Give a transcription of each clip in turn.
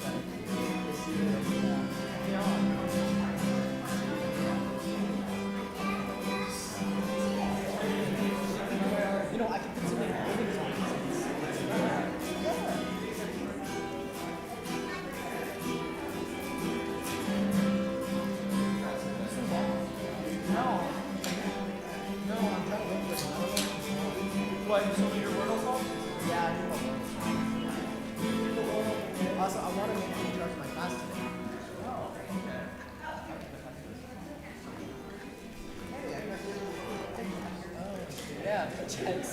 I can put some in What, some of your Wordle songs? Yeah, I do Also, I want to make you charge my class today. Oh, okay. Hey, I got oh, yeah, checks.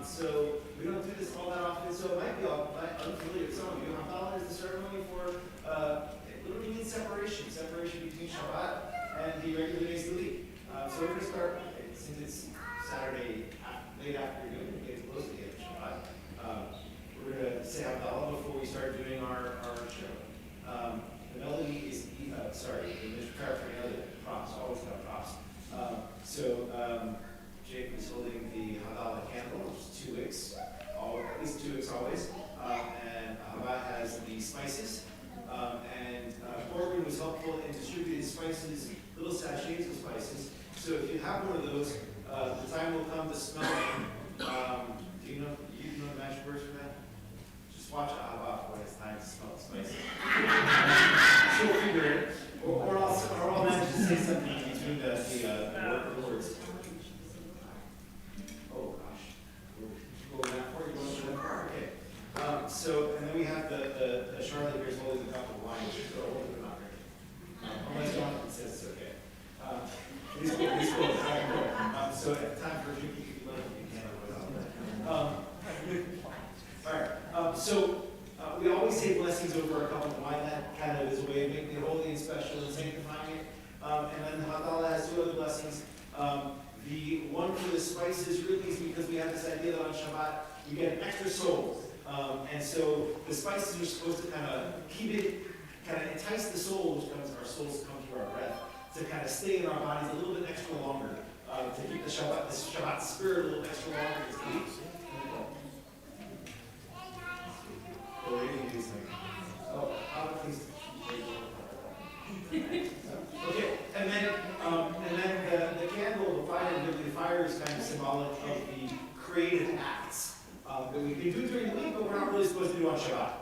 So we don't do this all that often, so it might be unfamiliar to some of you. Havdalah is the ceremony for it literally means separation between Shabbat and the regular days of the week. So we're going to start, since it's Saturday late afternoon, getting close to the end of Shabbat. We're going to say Havdalah before we start doing our show. The melody is, there's paraphrasing other props, always have props. Jake is holding the Havdalah candle, which is 2 wicks, at least 2 wicks always. And Hava has the spices. Corbin was helpful in distributing spices, little sachets of spices. So if you have one of those, the time will come to smell them. Do you know the magic words for that? Just watch Hava when it's time to smell the spices. She'll figure it. Or I'll manage to say something between the words. Oh gosh, we're going that far. You're going that far. Okay. And then we have the Charlotte here is holding the cup of wine. So we're not ready. Unless Jonathan says it's okay. He's cool. So at the time for drinking, you can all right. We always say blessings over a cup of wine. That kind of is a way of making it holy and special and sanctifying it. And then the Havdalah has 2 other blessings. The one for the spices really is because we have this idea that on Shabbat you get an extra soul. And so the spices are supposed to kind of keep it, kind of entice the soul, which comes, our souls come through our breath, to kind of stay in our bodies a little bit extra longer, to keep the Shabbat spirit a little extra longer this week. Okay, and then the candle, the fire is kind of symbolic of the creative acts that we can do during the week, but we're not really supposed to do on Shabbat.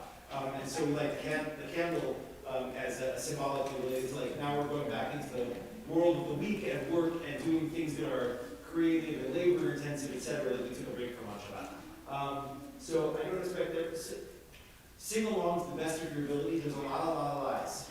And so we like the candle as a symbolically related to, like, now we're going back into the world of the week and work and doing things that are creative and labor intensive, etc., that we took a break from on Shabbat. So I don't expect that. Sing along to the best of your ability. There's a lot of lies.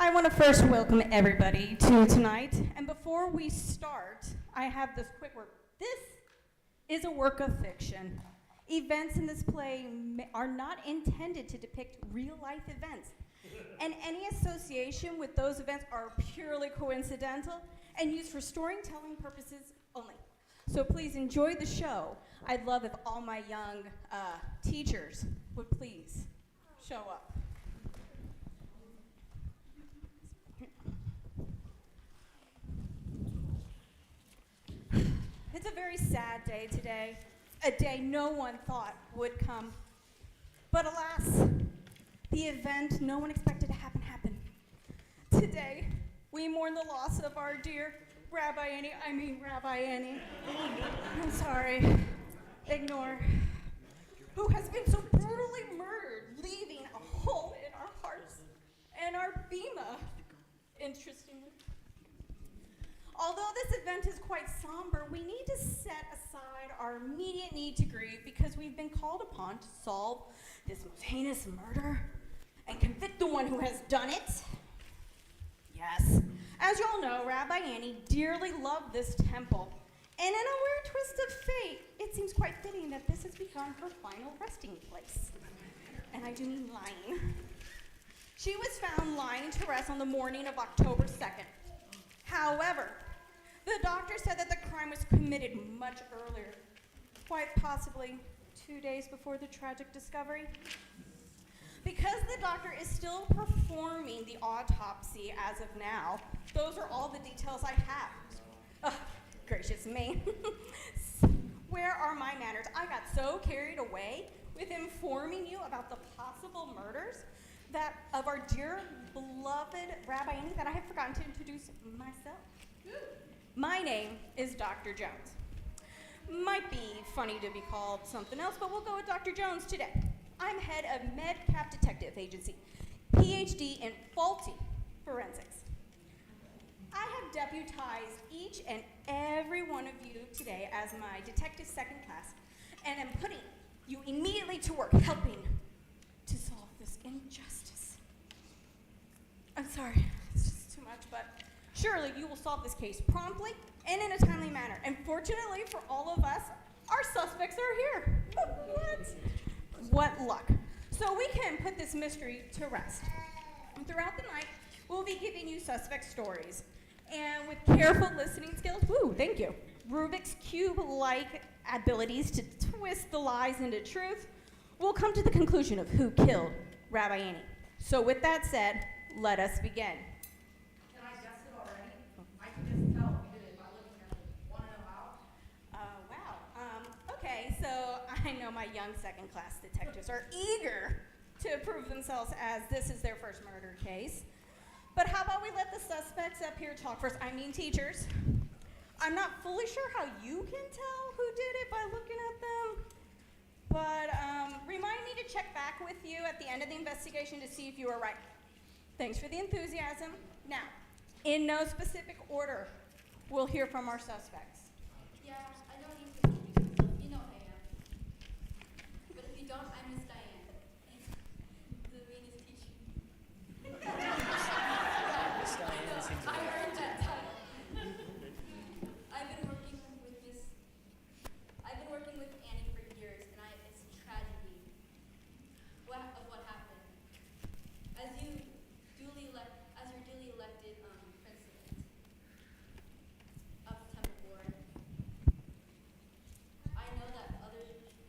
I want to first welcome everybody to tonight. And before we start, I have this quick word. This is a work of fiction. Events in this play are not intended to depict real-life events. And any association with those events are purely coincidental and used for storytelling purposes only. So please enjoy the show. I'd love if all my young teachers would please show up. It's a very sad day today, a day no one thought would come. But alas, the event no one expected to happen happened. Today, we mourn the loss of our dear Rabbi Annie. I'm sorry, ignore. Who has been so brutally murdered, leaving a hole in our hearts and our bima, interestingly. Although this event is quite somber, we need to set aside our immediate need to grieve because we've been called upon to solve this most heinous murder and convict the one who has done it. Yes, as you all know, Rabbi Annie dearly loved this temple, and in a weird twist of fate, it seems quite fitting that this has become her final resting place. And I do mean lying. She was found lying to rest on the morning of October 2nd. However, the doctor said that the crime was committed much earlier, quite possibly 2 days before the tragic discovery. Because the doctor is still performing the autopsy as of now, those are all the details I have. Oh, gracious me. Where are my manners? I got so carried away with informing you about the possible murders of our dear beloved Rabbi Annie that I have forgotten to introduce myself. My name is Dr. Jones. Might be funny to be called something else, but we'll go with Dr. Jones today. I'm head of MedCap Detective Agency, PhD in faulty forensics. I have deputized each and every one of you today as my detective second class, and am putting you immediately to work helping to solve this injustice. I'm sorry, it's just too much, but surely you will solve this case promptly and in a timely manner. And fortunately for all of us, our suspects are here. What luck. So we can put this mystery to rest. And throughout the night, we'll be giving you suspect stories. And with careful listening skills, thank you, Rubik's Cube-like abilities to twist the lies into truth, we'll come to the conclusion of who killed Rabbi Annie. So with that said, let us begin. Can I guess it already? I can just tell who did it by looking at it. Want to know how? Okay, so I know my young second-class detectives are eager to prove themselves as this is their first murder case. But how about we let the suspects up here talk first? I mean teachers. I'm not fully sure how you can tell who did it by looking at them. But remind me to check back with you at the end of the investigation to see if you were right. Thanks for the enthusiasm. Now, in no specific order, we'll hear from our suspects. Yeah, I know you know who I am. But if you don't, I'm Miss Diane. The meanest teacher. I earned that title. I've been working with Annie for years, and it's a tragedy of what happened. As your duly elected president of Temple Board, I know that others, and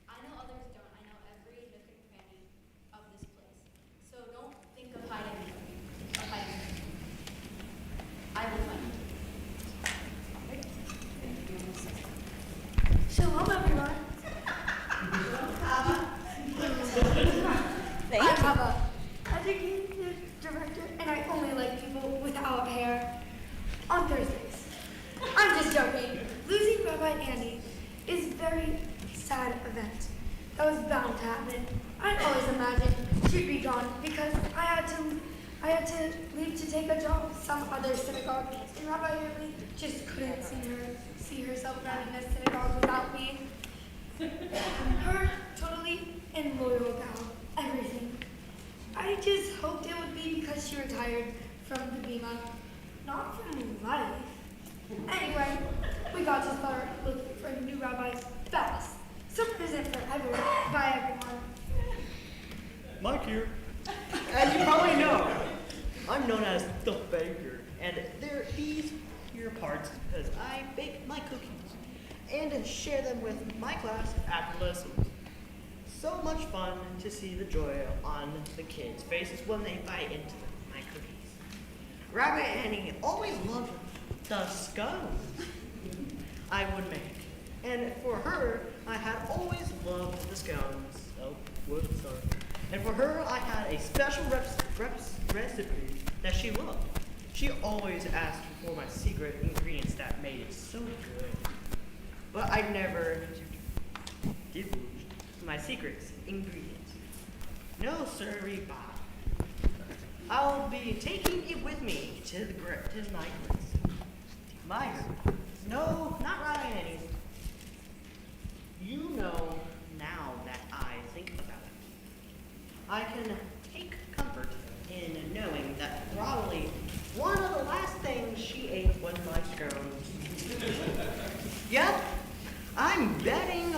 I know others don't. I know every nook and cranny of this place. So don't think of hiding from me. I will find you. Shalom, everyone. Thank I'm you. Hava, education director, and I only like people without hair on Thursdays. I'm just joking. Losing Rabbi Annie is a very sad event that was bound to happen. I always imagined she'd be gone because I had to leave to take a job at some other synagogue, and Rabbi Annie just couldn't see herself running this synagogue without me. Her totally and loyal about everything. I just hoped it would be because she retired from the Bima, not from life. Anyway, we got to start looking for new rabbis fast. Something isn't for everyone, by everyone. Mike here. As you probably know, I'm known as the baker, and these here parts because I bake my cookies and share them with my class after lessons. So much fun to see the joy on the kids' faces when they bite into my cookies. Rabbi Annie always loved the scones I would make, and for her, I had always loved the scones. Oh, whoops, sorry. And for her, I had a special recipe that she loved. She always asked for my secret ingredients that made it so good. But I never divulged my secret ingredients. No, sirree, Bob. I'll be taking it with me to my place. My group. No, not Rabbi Annie. You know now that I think about it. I can take comfort in knowing that probably one of the last things she ate was my scones. Yep, I'm betting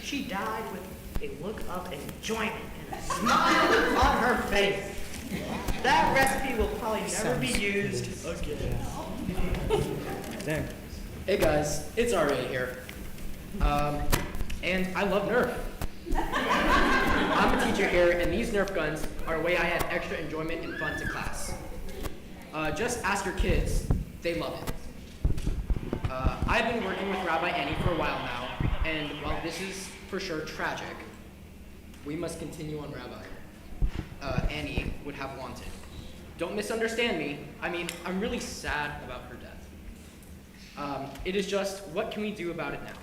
she died with a look of enjoyment and a smile on her face. That recipe will probably never be used again. There. Hey guys, it's RA here. And I love Nerf. I'm a teacher here, and these Nerf guns are a way I add extra enjoyment and fun to class. Just ask your kids, they love it. I've been working with Rabbi Annie for a while now, and while this is for sure tragic, we must continue on Rabbi. Annie would have wanted. Don't misunderstand me. I mean, I'm really sad about her death. It is just, what can we do about it now?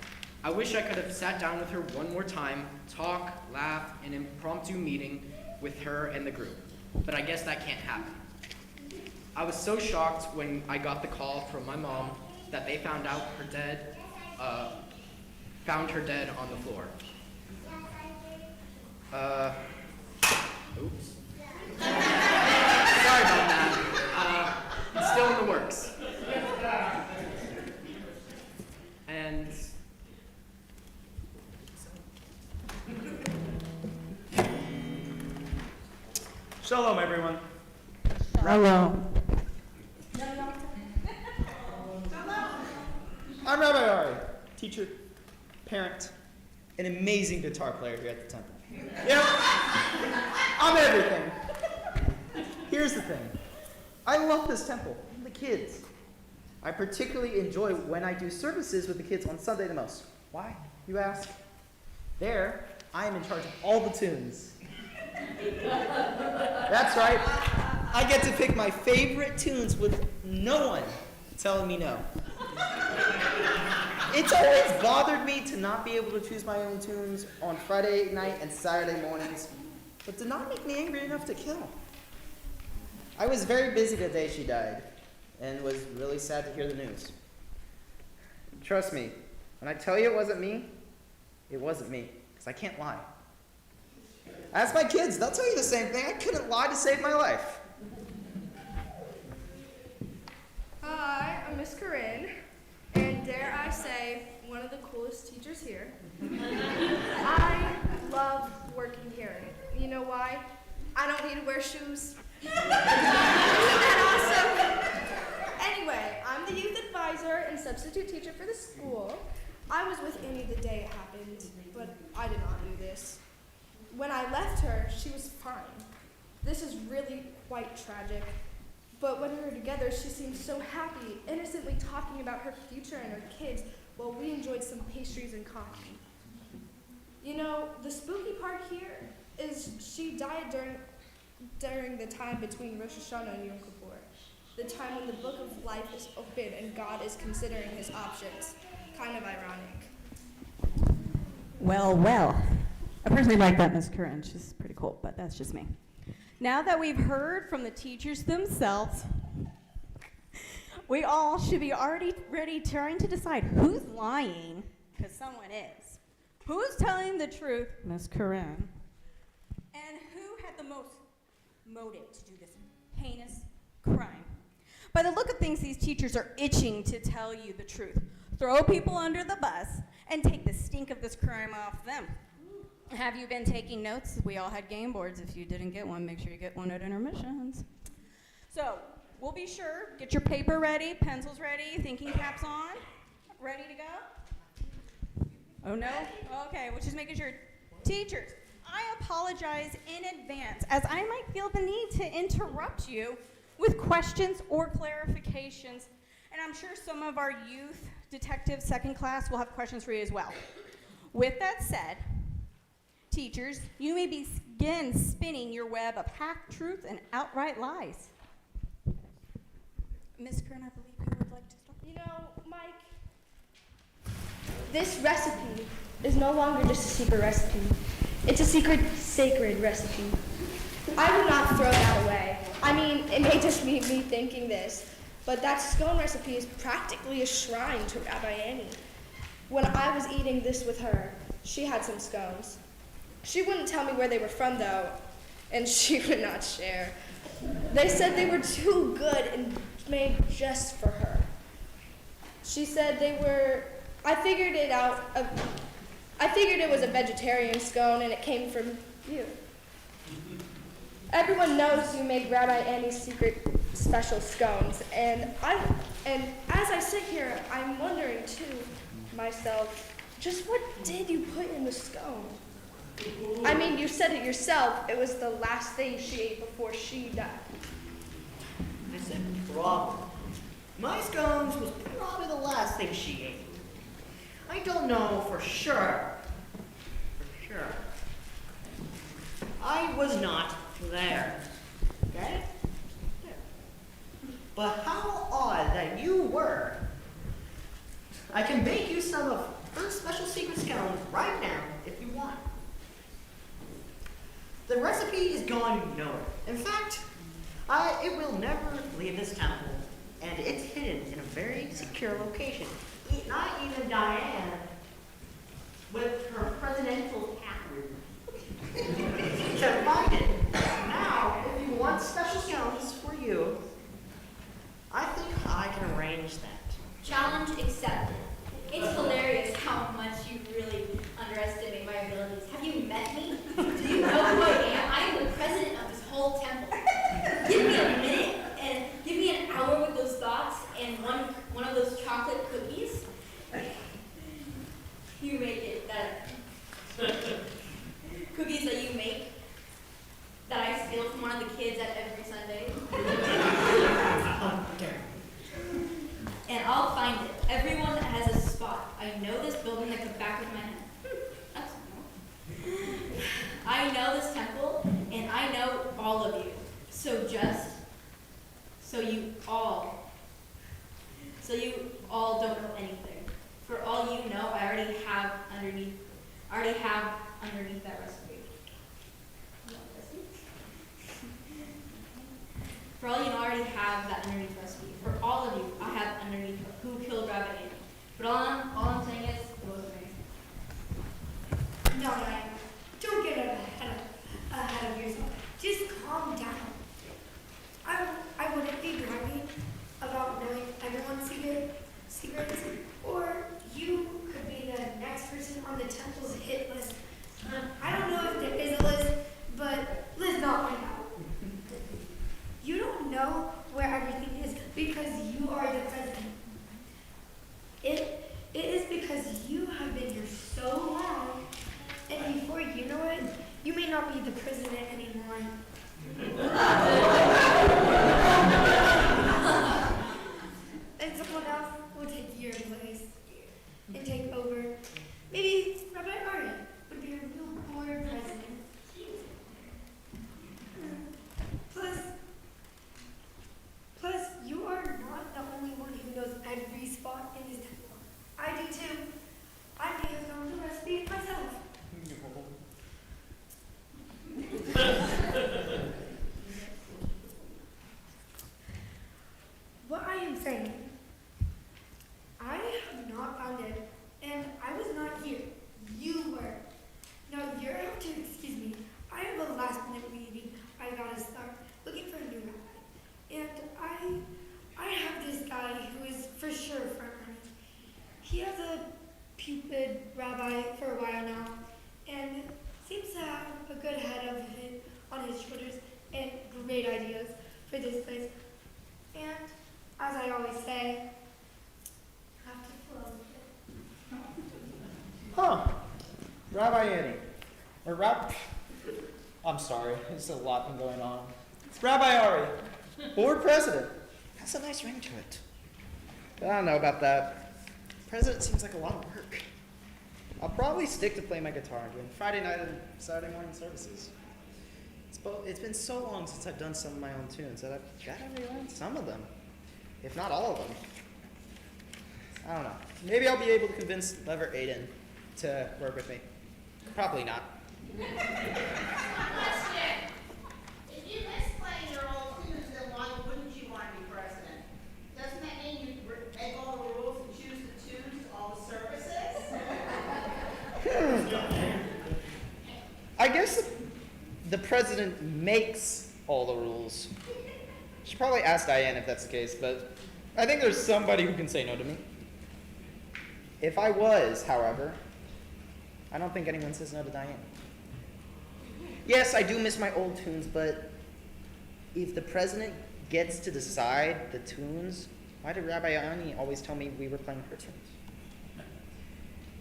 I wish I could have sat down with her one more time, talk, laugh, an impromptu meeting with her and the group. But I guess that can't happen. I was so shocked when I got the call from my mom that they found her dead on the floor. Oops. Sorry about that. It's still in the works. And Shalom, everyone. Hello. I'm Rabbi Ari, teacher, parent, an amazing guitar player here at the temple. Yep, I'm everything. Here's the thing. I love this temple and the kids. I particularly enjoy when I do services with the kids on Sunday the most. Why, you ask? There, I am in charge of all the tunes. That's right. I get to pick my favorite tunes with no one telling me no. It's always bothered me to not be able to choose my own tunes on Friday night and Saturday mornings, but did not make me angry enough to kill. I was very busy the day she died, and was really sad to hear the news. Trust me, when I tell you it wasn't me, because I can't lie. Ask my kids, they'll tell you the same thing. I couldn't lie to save my life. Hi, I'm Miss Corinne, and dare I say, one of the coolest teachers here. I love working here. You know why? I don't need to wear shoes. Isn't that awesome? Anyway, I'm the youth advisor and substitute teacher for the school. I was with Annie the day it happened, but I did not do this. When I left her, she was fine. This is really quite tragic. But when we were together, she seemed so happy, innocently talking about her future and her kids while we enjoyed some pastries and coffee. You know, the spooky part here is she died during the time between Rosh Hashanah and Yom Kippur, the time when the book of life is open and God is considering his options. Kind of ironic. Well, well. I personally like that Miss Curran. She's pretty cool, but that's just me. Now that we've heard from the teachers themselves, we all should be already ready trying to decide who's lying, because someone is. Who's telling the truth, Miss Curran? most motive to do this heinous crime. By the look of things, these teachers are itching to tell you the truth, throw people under the bus, and take the stink of this crime off them. Have you been taking notes? We all had game boards. If you didn't get one, make sure you get one at intermissions. So, we'll be sure, get your paper ready, pencils ready, thinking caps on, ready to go? Oh no? Okay, we're just making sure. Teachers, I apologize in advance, as I might feel the need to interrupt you with questions or clarifications. And I'm sure some of our youth detectives, second class, will have questions for you as well. With that said, teachers, you may begin spinning your web of half-truths and outright lies. Ms. Kern, I believe you would like to start. You know, Mike, this recipe is no longer just a secret recipe. It's a secret, sacred recipe. I would not throw that away. I mean, it may just be me thinking this, but that scone recipe is practically a shrine to Rabbi Annie. When I was eating this with her, she had some scones. She wouldn't tell me where they were from, though, and she would not share. They said they were too good and made just for her. She said they were, I figured it out, I figured it was a vegetarian scone and it came from you. Everyone knows you made Rabbi Annie's secret special scones, and as I sit here, I'm wondering to myself, just what did you put in the scone? I mean, you said it yourself, it was the last thing she ate before she died. I said probably. My scones was probably the last thing she ate. I don't know for sure. For sure. I was not there. Okay? But how odd that you were. I can bake you some of her special secret scones right now if you want. The recipe is going nowhere. In fact, it will never leave this temple, and it's hidden in a very secure location. Not even Diane, with her presidential hat can find it. Now, if you want special scones for you, I think I can arrange that. Challenge accepted. It's hilarious how much you really underestimate my abilities. Have you met me? Do you know who I am? I am the president of this whole temple. Give me a minute and give me an hour with those thoughts and one of those chocolate cookies. You make it that cookies that you make that I steal from one of the kids at every Sunday. And I'll find it. Everyone has a spot. I know this building like the back of my hand. That's normal. I know this temple, and I know all of you. So you all don't know anything. For all you know, I already have underneath that recipe. You want this? For all you know, I already have that underneath recipe. For all of you, I have underneath who killed Rabbit Annie. But all I'm saying is, it wasn't me. No, Ryan, don't get ahead of yourself. Just calm down. I wouldn't be bragging about knowing everyone's secrets, or you could be the next person on the temple's hit list. I don't know if there is a list, but let's not find out. You don't know where everything is because you are the president. It is because you have been here so long, and before you know it, you may not be the president anymore. And someone else will take your place and take over. Maybe Rabbi Arya would be a real board president. Plus, you are not the only one who knows every spot in this temple. I do too. I may have known the recipe myself. What I am saying, I have not found it great ideas for this place. And, as I always say, have to flow with it. Huh. Rabbi Annie. Or I'm sorry, there's a lot been going on. It's Rabbi Ari, board president. Has a nice ring to it. But I don't know about that. President seems like a lot of work. I'll probably stick to playing my guitar and doing Friday night and Saturday morning services. It's been so long since I've done some of my own tunes that I've got to relearn some of them, if not all of them. I don't know. Maybe I'll be able to convince Lever Aiden to work with me. Probably not. Question. If you miss playing your old tunes, then why wouldn't you want to be president? Doesn't that mean you make all the rules and choose the tunes, all the services? I guess the president makes all the rules. Should probably ask Diane if that's the case, but I think there's somebody who can say no to me. If I was, however, I don't think anyone says no to Diane. Yes, I do miss my old tunes, but if the president gets to decide the tunes, why did Rabbi Ani always tell me we were playing her tunes?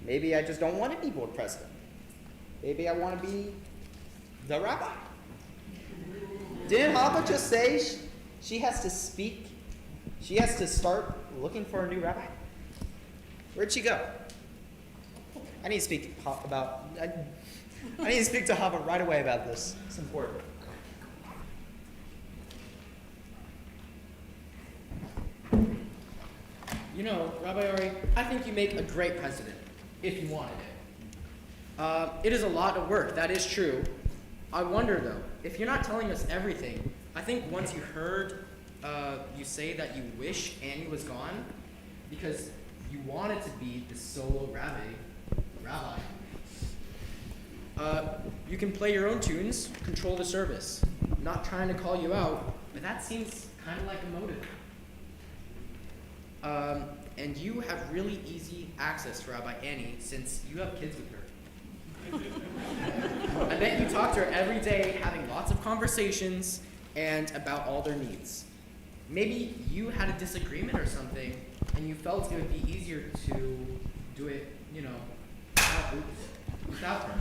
Maybe I just don't want to be board president. Maybe I want to be the rabbi. Didn't Hava just say she has to speak? She has to start looking for a new rabbi? Where'd she go? I need to speak to I need to speak to Hava right away about this. It's important. You know, Rabbi Ari, I think you make a great president, if you wanted it. It is a lot of work, that is true. I wonder though, if you're not telling us everything, I think once you heard you say that you wish Annie was gone, because you wanted to be the solo rabbi, you can play your own tunes, control the service. I'm not trying to call you out, but that seems kind of like a motive. And you have really easy access to Rabbi Annie since you have kids with her. I bet you talk to her every day, having lots of conversations and about all their needs. Maybe you had a disagreement or something, and you felt it would be easier to do it, without her.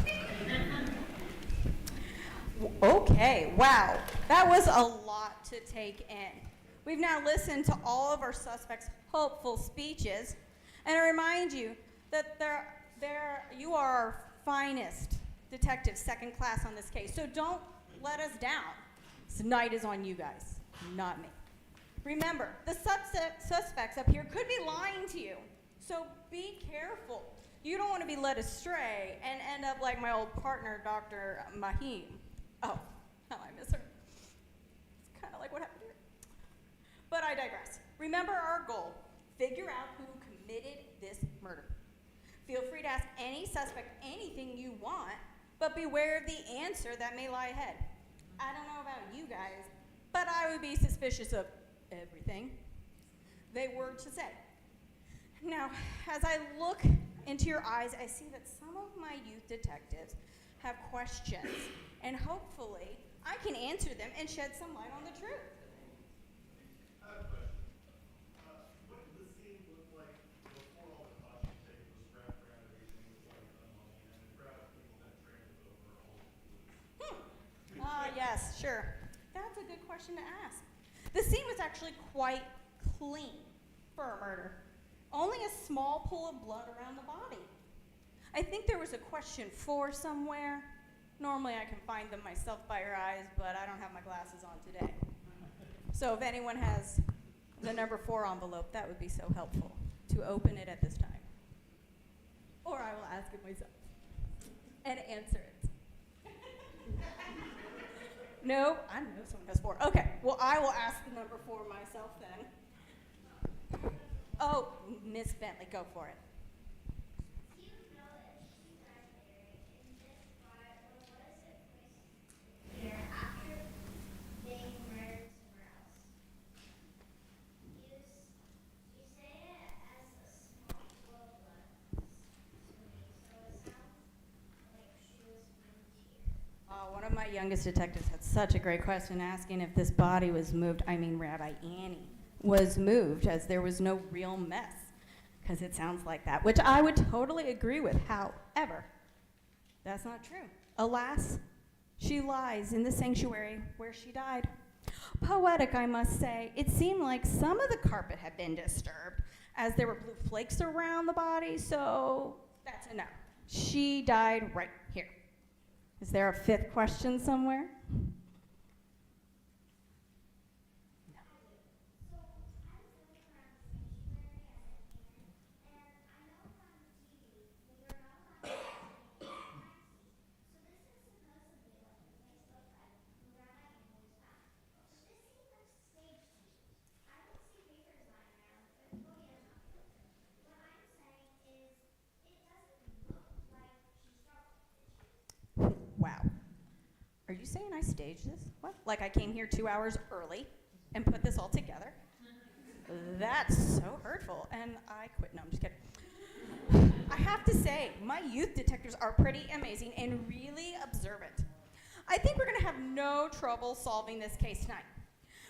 Okay, wow. That was a lot to take in. We've now listened to all of our suspects' hopeful speeches, and I remind you that you are our finest detectives, second class on this case, so don't let us down. This night is on you guys, not me. Remember, the suspects up here could be lying to you, so be careful. You don't want to be led astray and end up like my old partner, Dr. Mahim. Oh, how I miss her. It's kind of like what happened here. But I digress. Remember our goal. Figure out who committed this murder. Feel free to ask any suspect anything you want, but beware of the answer that may lie ahead. I don't know about you guys, but I would be suspicious of everything they were to say. Now, as I look into your eyes, I see that some of my youth detectives have questions, and hopefully I can answer them and shed some light on the truth. I have a question. What did the scene look like before all the caution tape was wrapped around everything with like the money and the crowd of people that trampled over all the booze? Yes, sure. That's a good question to ask. The scene was actually quite clean for a murder. Only a small pool of blood around the body. I think there was a question 4 somewhere. Normally I can find them myself by your eyes, but I don't have my glasses on today. So if anyone has the number 4 envelope, that would be so helpful to open it at this time. Or I will ask it myself and answer it. No, I know someone has 4. Okay, well I will ask the number 4 myself then. Oh, Miss Bentley, go for it. Do you know if she got married in this spot, or was it placed here after being murdered somewhere else? You say it as a small pool of blood to me, so it sounds like she was moved here. One of my my youngest detectives had such a great question asking if this body was moved, I mean Rabbi Annie was moved, as there was no real mess, because it sounds like that, which I would totally agree with. However, that's not true. Alas, she lies in the sanctuary where she died. Poetic, I must say. It seemed like some of the carpet had been disturbed, as there were blue flakes around the body, so that's a no. She died right here. Is there a fifth question somewhere? Wow. Are you saying I staged this? What? Like I came here 2 hours early and put this all together? That's so hurtful. And I quit. No, I'm just kidding. I have to say, my youth detectives are pretty amazing and really observant. I think we're going to have no trouble solving this case tonight.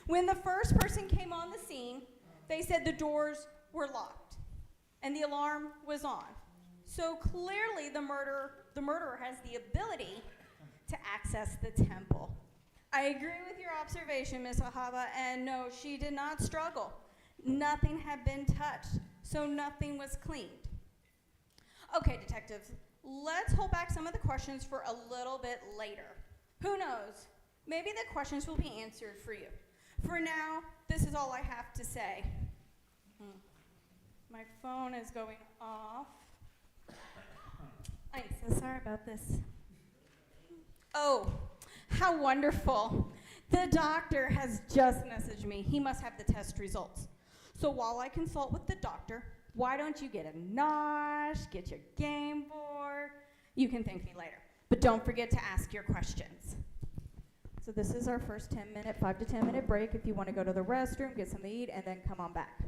When the first person came on the scene, they said the doors were locked and the alarm was on. So clearly the murderer has the ability to access the temple. I agree with your observation, Miss Ahava, and no, she did not struggle. Nothing had been touched, so nothing was cleaned. Okay, detectives, let's hold back some of the questions for a little bit later. Who knows? Maybe the questions will be answered for you. For now, this is all I have to say. My phone is going off. I'm so sorry about this. Oh, how wonderful. The doctor has just messaged me. He must have the test results. So while I consult with the doctor, why don't you get a nosh, get your game board? You can thank me later. But don't forget to ask your questions. So this is our first 5 to 10 minute break if you want to go to the restroom, get something to eat, and then come on back.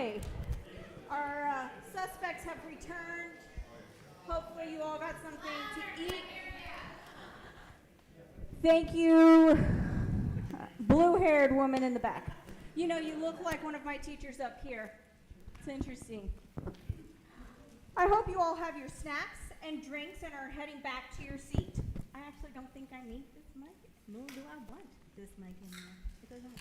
Okay, our suspects have returned. Hopefully you all got something to eat. Thank you, blue-haired woman in the back. You know, you look like one of my teachers up here. It's interesting. I hope you all have your snacks and drinks and are heading back to your seat. I actually don't think I need this mic, nor do I want this mic anymore. It goes on.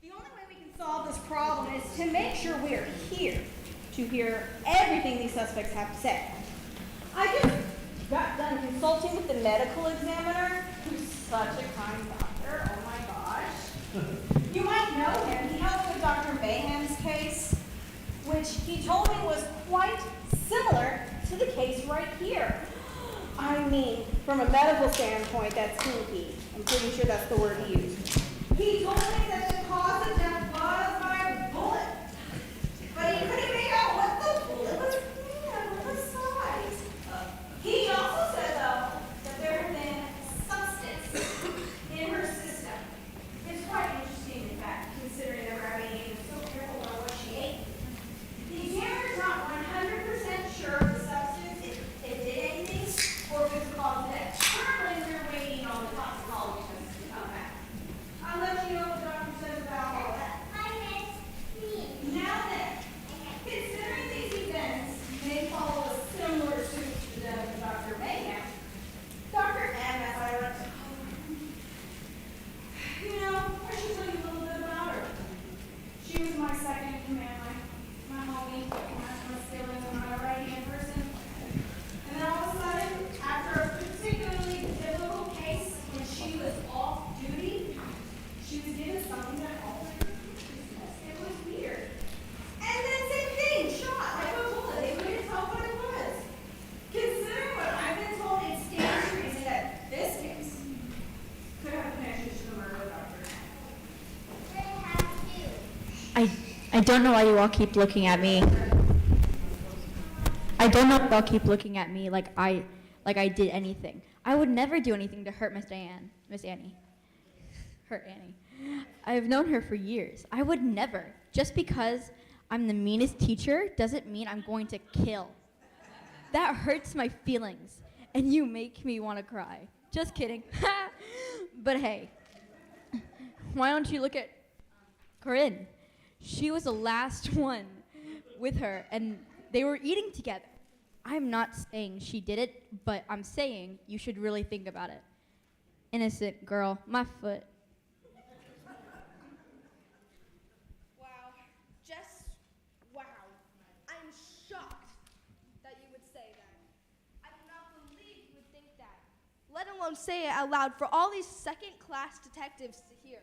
The only way we can solve this problem is to make sure we're here to hear everything these suspects have to say. I just got done consulting with the medical examiner, who's such a kind doctor. Oh my gosh. You might know him. He helped with Dr. Mayhem's case, which he told me was quite similar to the case right here. I mean, from a medical standpoint, that's kinky. I'm pretty sure that's the word he used. He told me that the cause of death was by a bullet, but he couldn't make out what the bullet was made of, what size. He also said, though, that there had been substance in her system. It's quite interesting, in fact, considering that Rabbi Amy was so careful about what she ate. The examiner's not 100% sure of the substance, if it did anything, or if it's caused death. Currently, we're waiting on the toxicology tests to come back. I'll let you know what the doctor says about all that. Now then, considering these events may follow a similar suit to that of Dr. Mayhem, Dr. M, as I like to call her, you know, I should tell you a little bit about her. She was my second in command, my homie, my skilling, my right-hand person. And then all of a sudden, after a particularly difficult case, when she was off duty, she was given something that altered her consciousness. It was weird. And then same thing, shot like a bullet. They couldn't tell what it was. Considering what I've been told, it stands to reason that this case could have connections to the murder of Dr. I don't know why you all keep looking at me. I don't know why you all keep looking at me like I did anything. I would never do anything to hurt Miss Annie. Hurt Annie. I've known her for years. I would never. Just because I'm the meanest teacher doesn't mean I'm going to kill. That hurts my feelings, and you make me want to cry. Just kidding. But hey, why don't you look at Corinne? She was the last one with her, and they were eating together. I'm not saying she did it, but I'm saying you should really think about it. Innocent girl, my foot. Wow. Just wow. I'm shocked that you would say that. I do not believe you would think that, let alone say it out loud for all these second-class detectives to hear.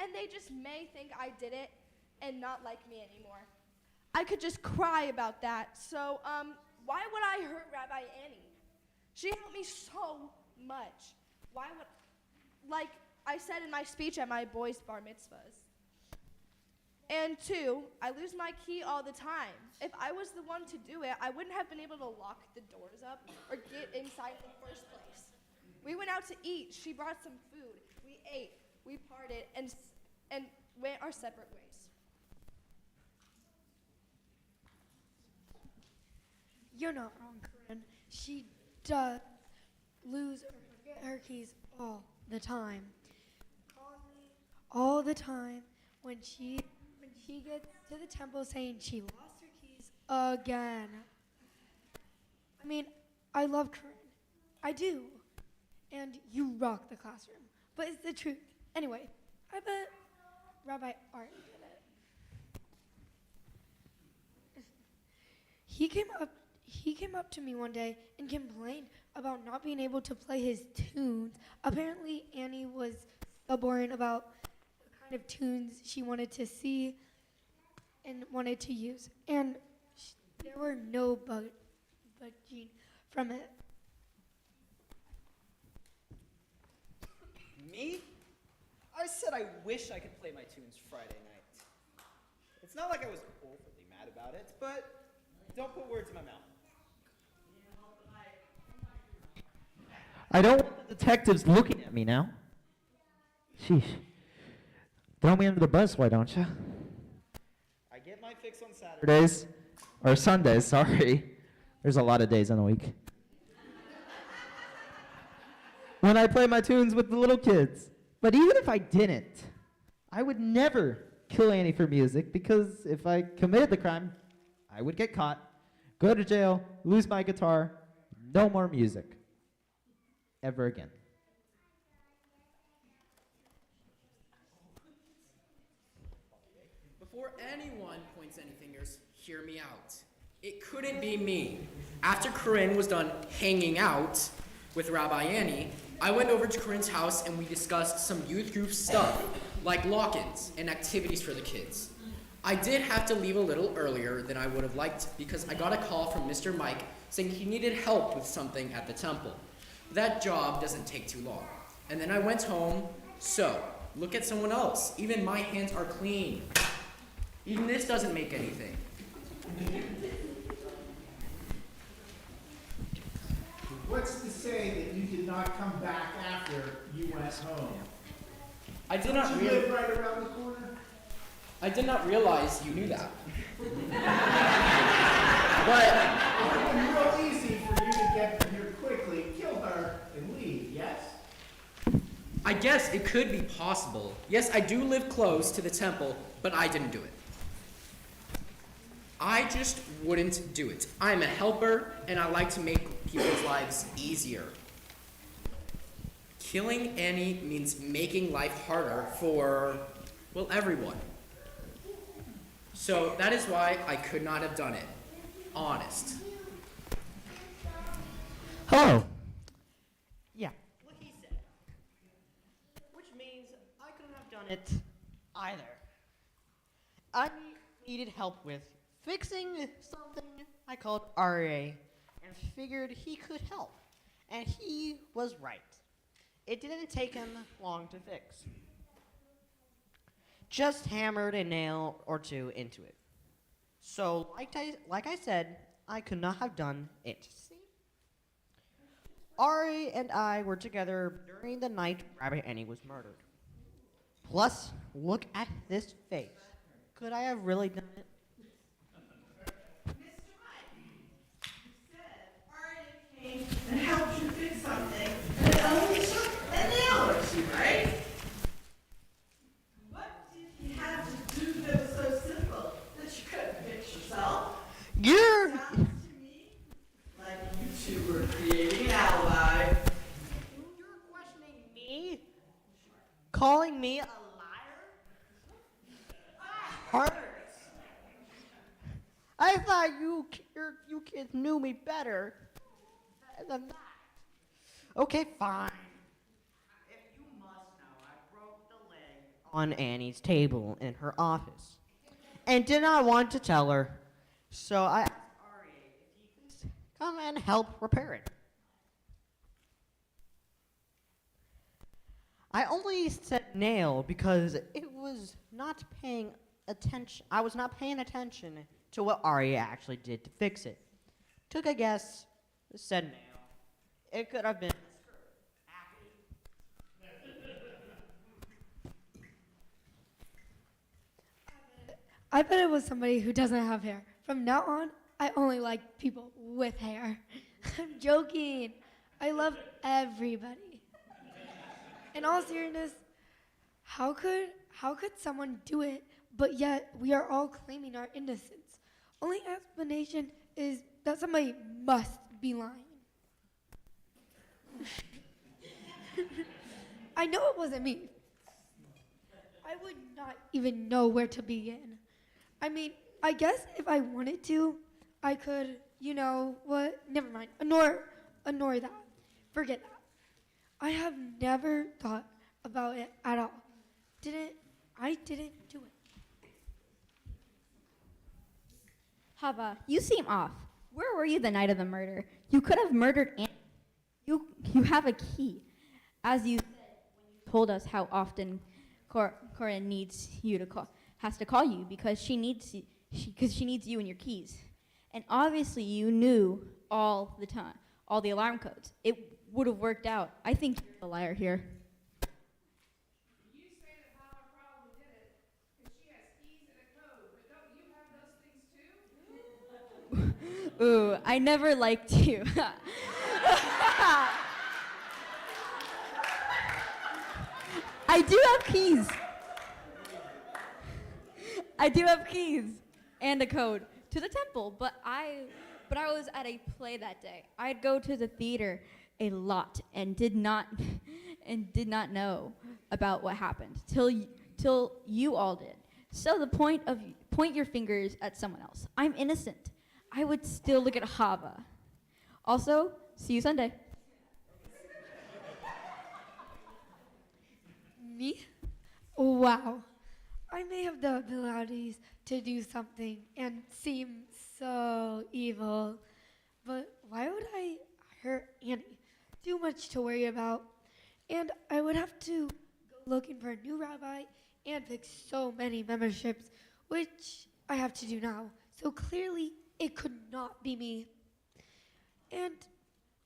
And they just may think I did it and not like me anymore. I could just cry about that. So, why would I hurt Rabbi Annie? She helped me so much. Why would, like I said in my speech at my boys' bar mitzvahs. And two, I lose my key all the time. If I was the one to do it, I wouldn't have been able to lock the doors up or get inside in the first place. We went out to eat. She brought some food. We ate. We parted and went our separate ways. You're not wrong, Corinne. She does lose or forget her keys all the time. Calls me all the time when she gets to the temple saying she lost her keys again. I mean, I love Corinne. I do. And you rock the classroom. But it's the truth. Anyway, I bet Rabbi Art did it. He came up to me one day and complained about not being able to play his tunes. Apparently, Annie was stubborn about the kind of tunes she wanted to see and wanted to use. And there were no budging from it. Me? I said I wish I could play my tunes Friday night. It's not like I was overly mad about it, but don't put words in my mouth. I don't want the detectives looking at me now. Sheesh. Throw me under the bus, why don't you? I get my fix on Saturdays. Or Sundays, sorry. There's a lot of days in a week. When I play my tunes with the little kids. But even if I didn't, I would never kill Annie for music, because if I committed the crime, I would get caught, go to jail, lose my guitar, no more music. Ever again. Before anyone points any fingers, hear me out. It couldn't be me. After Corinne was done hanging out with Rabbi Annie, I went over to Corinne's house and we discussed some youth group stuff, like lock-ins and activities for the kids. I did have to leave a little earlier than I would have liked because I got a call from Mr. Mike saying he needed help with something at the temple. That job doesn't take too long. And then I went home, so, look at someone else. Even my hands are clean. Even this doesn't make anything. What's to say that you did not come back after you went home? I did not Don't you live right around the corner? I did not realize you knew that. It would have been real easy for you to get here quickly, kill her, and leave, yes? I guess it could be possible. Yes, I do live close to the temple, but I didn't do it. I just wouldn't do it. I'm a helper, and I like to make people's lives easier. Killing Annie means making life harder for, well, everyone. So that is why I could not have done it. Honest. Hello. Yeah, what he said. Which means I couldn't have done it either. I needed help with fixing something I called RA and figured he could help. And he was right. It didn't take him long to fix. Just hammered a nail or two into it. So, like I said, I could not have done it. See? Ari and I were together during the night Rabbi Annie was murdered. Plus, look at this face. Could I have really done it? Mr. Mike, you said Artie came and helped you fix something, and it only took a nail or two, right? What did he have to do that was so simple that you couldn't fix yourself? You're... Sounds to me like you two were creating an alibi. You're questioning me? Calling me a liar? Hurts. I thought you kids knew me better than that. Okay, fine. If you must know, I broke the leg on Annie's table in her office and did not want to tell her, so I asked Ari if he could come and help repair it. I only said nail because it was not paying attention. I was not paying attention to what Arya actually did to fix it. Took a guess, said nail. It could have been I bet it was somebody who doesn't have hair. From now on, I only like people with hair. I'm joking. I love everybody. In all seriousness, how could someone do it, but yet we are all claiming our innocence? Only explanation is that somebody must be lying. I know it wasn't me. I would not even know where to begin. I mean, I guess if I wanted to, I could, you know what? Never mind. Ignore that. Forget that. I have never thought about it at all. I didn't do it. Hava, you seem off. Where were you the night of the murder? You could have murdered Annie. You have a key. As you said when you told us how often Corinne needs you to call, has to call you because she needs you and your keys. And obviously you knew all the time, all the alarm codes. would have worked out. I think you're the liar here. You say that Mama probably did it, because she has keys and a code, but don't you have those things too? Ooh, I never liked you. I do have keys. I do have keys and a code to the temple, but I was at a play that day. I'd go to the theater a lot and did not know about what happened till you all did. So the point your fingers at someone else. I'm innocent. I would still look at Hava. Also, see you Sunday. Me? Wow. I may have the abilities to do something and seem so evil, but why would I hurt Annie? Too much to worry about. And I would have to go looking for a new rabbi and pick so many memberships, which I have to do now. So clearly, it could not be me. And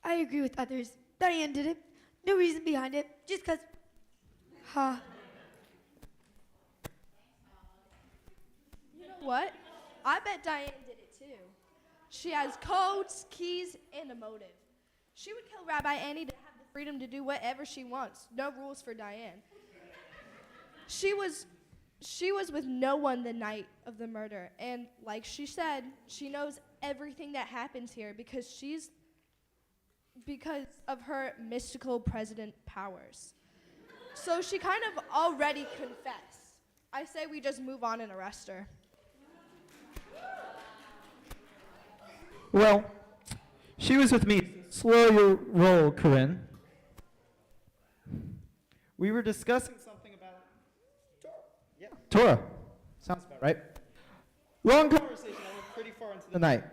I agree with others. Diane did it. No reason behind it. Just because. Ha. You know what? I bet Diane did it too. She has codes, keys, and a motive. She would kill Rabbi Annie to have the freedom to do whatever she wants. No rules for Diane. She was with no one the night of the murder, and like she said, she knows everything that happens here because of her mystical president powers. So she kind of already confessed. I say we just move on and arrest her. Well, she was with me. Slow your roll, Corinne. We were discussing something about Torah. Sounds about right. Long conversation. I went pretty far into the night.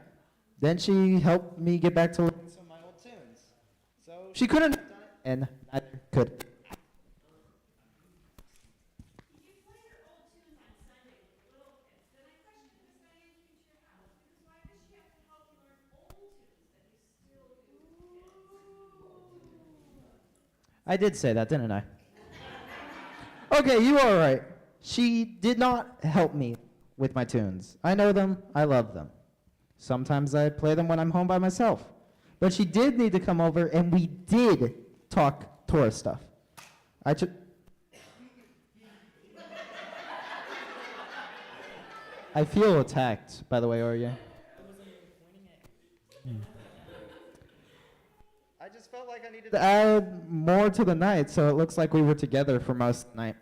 Then she helped me get back to learning some of my old tunes. So she couldn't have done it, and neither could. I did say that, didn't I? Okay, you are right. She did not help me with my tunes. I know them, I love them. Sometimes I play them when I'm home by myself. But she did need to come over, and we did talk Torah stuff. I feel attacked, by the way, Arya. I just felt like I needed to add more to the night, so it looks like we were together for most of the night.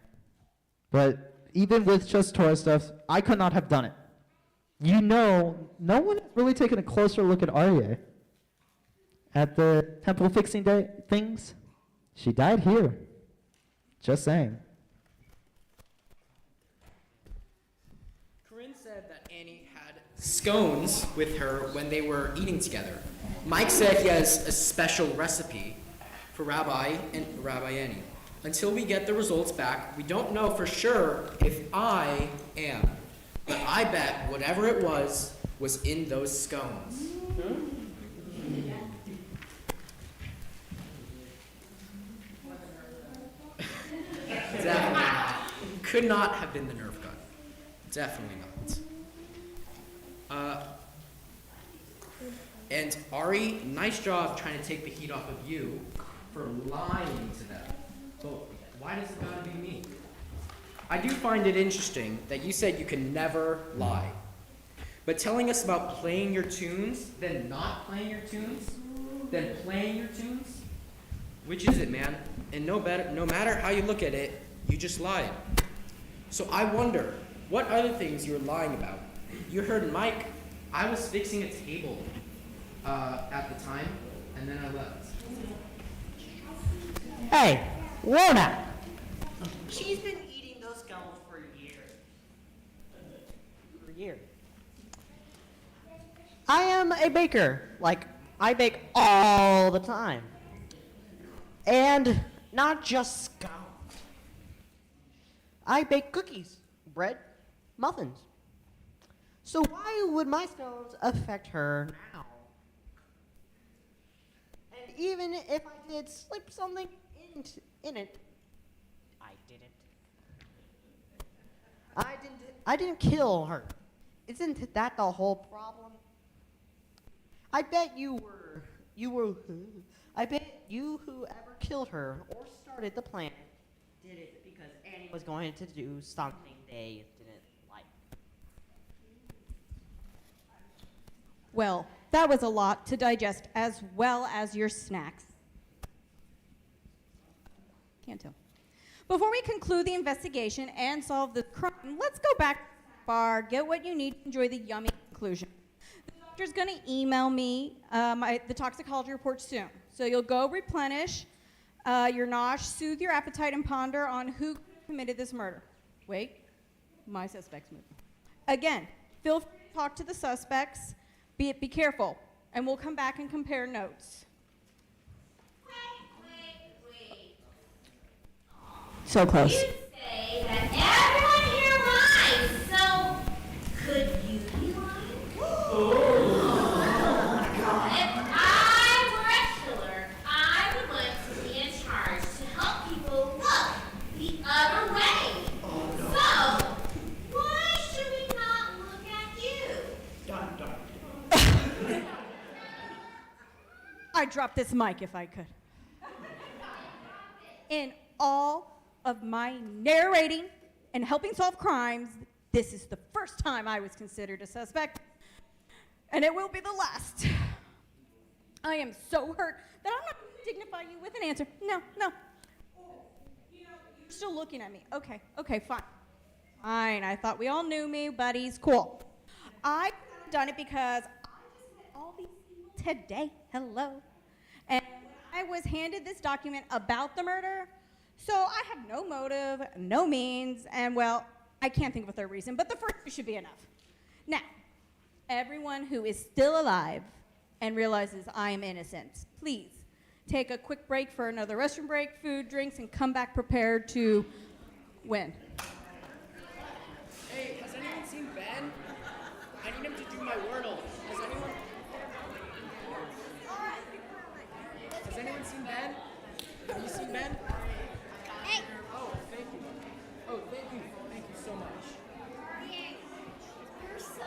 But even with just Torah stuff, I could not have done it. You know, no one has really taken a closer look at Arya. At the temple fixing day things, she died here. Just saying. Corinne said that Annie had scones with her when they were eating together. Mike said he has a special recipe for Rabbi Annie. Until we get the results back, we don't know for sure if I am. But I bet whatever it was in those scones. Definitely not. Could not have been the Nerf gun. Definitely not. And Ari, nice job trying to take the heat off of you for lying to them. But why does it gotta be me? I do find it interesting that you said you can never lie. But telling us about playing your tunes, then not playing your tunes, then playing your tunes, which is it, man? And no matter how you look at it, you just lied. So I wonder, what other things you were lying about? You heard Mike, I was fixing a table at the time, and then I left. Hey, Lorna! She's been eating those scones for years. For years. I am a baker. Like, I bake all the time. And not just scones. I bake cookies, bread, muffins. So why would my scones affect her now? And even if I did slip something in it, I didn't. I didn't kill her. Isn't that the whole problem? I bet I bet you whoever killed her or started the plan did it because Annie was going to do something they didn't like. Well, that was a lot to digest as well as your snacks. Can't tell. Before we conclude the investigation and solve the crime, let's go back to the bar, get what you need to enjoy the yummy conclusion. The doctor's going to email me the toxicology report soon. So you'll go replenish your nosh, soothe your appetite, and ponder on who committed this murder. Wait, my suspect's moving. Again, feel free to talk to the suspects. Be careful, and we'll come back and compare notes. Wait. So close. You say that everyone here lies, so could you be lying? If I were a killer, I would like to be in charge to help people look the other way. So, why should we not look at you? I'd drop this mic if I could. In all of my narrating and helping solve crimes, this is the first time I was considered a suspect, and it will be the last. I am so hurt that I'm not going to dignify you with an answer. No. You're still looking at me. Okay, fine. Fine, I thought we all knew me, buddies. Cool. I done it because I just met all these people today. Hello. And I was handed this document about the murder, so I have no motive, no means, and well, I can't think of a third reason, but the first should be enough. Now, everyone who is still alive and realizes I am innocent, please take a quick break for another restroom break, food, drinks, and come back prepared to win. Hey, has anyone seen Ben? I need him to do my Wordle. Has anyone seen Ben? Have you seen Ben? Hey! Oh, thank you. Thank you so much. You're sus.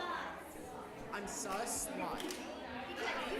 I'm sus? Why? Because you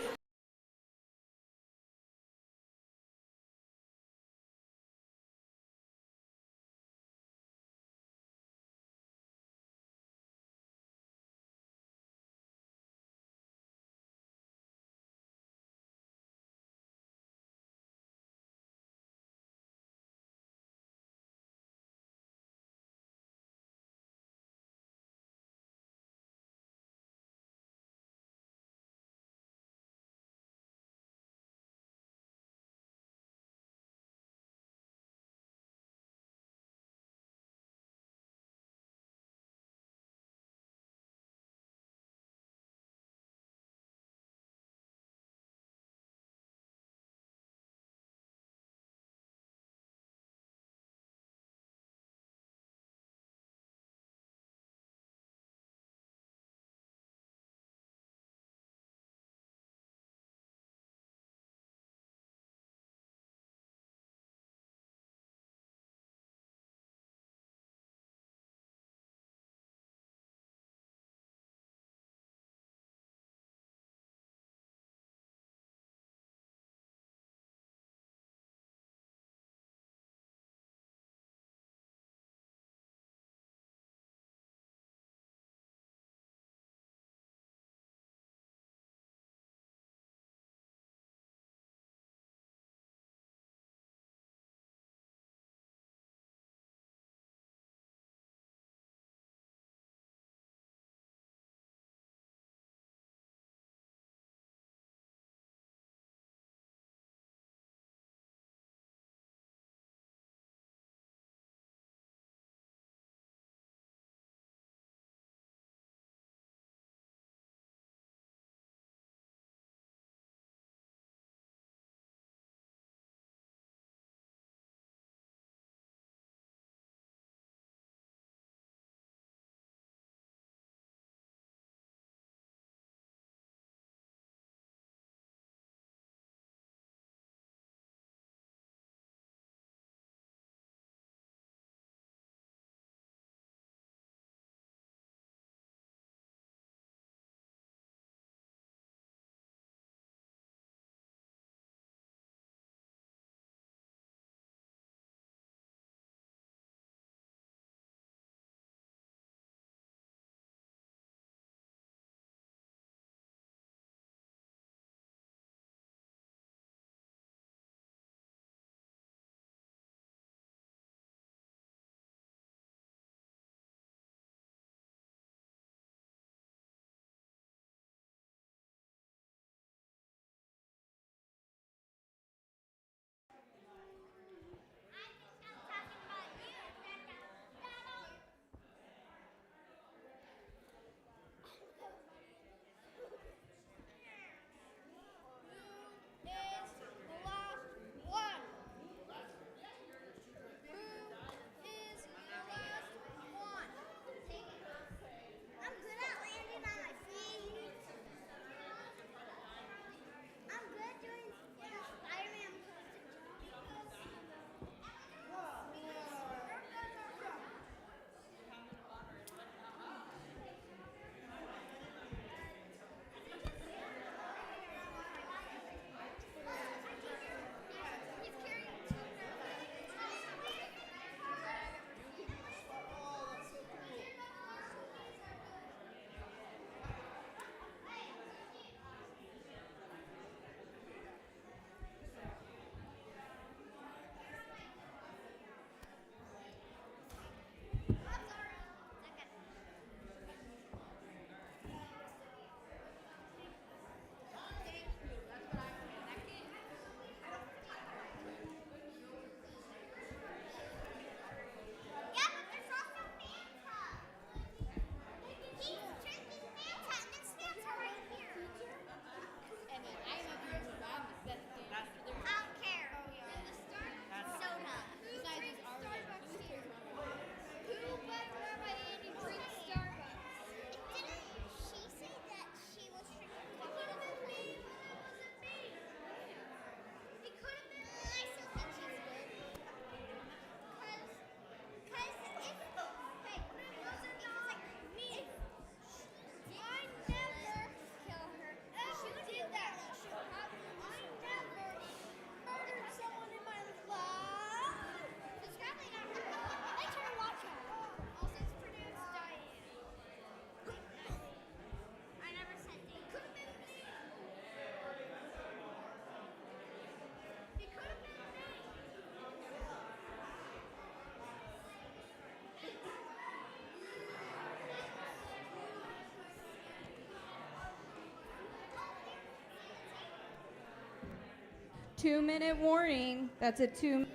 2-minute warning. That's a 2.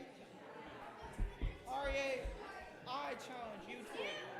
RA, I challenge you to a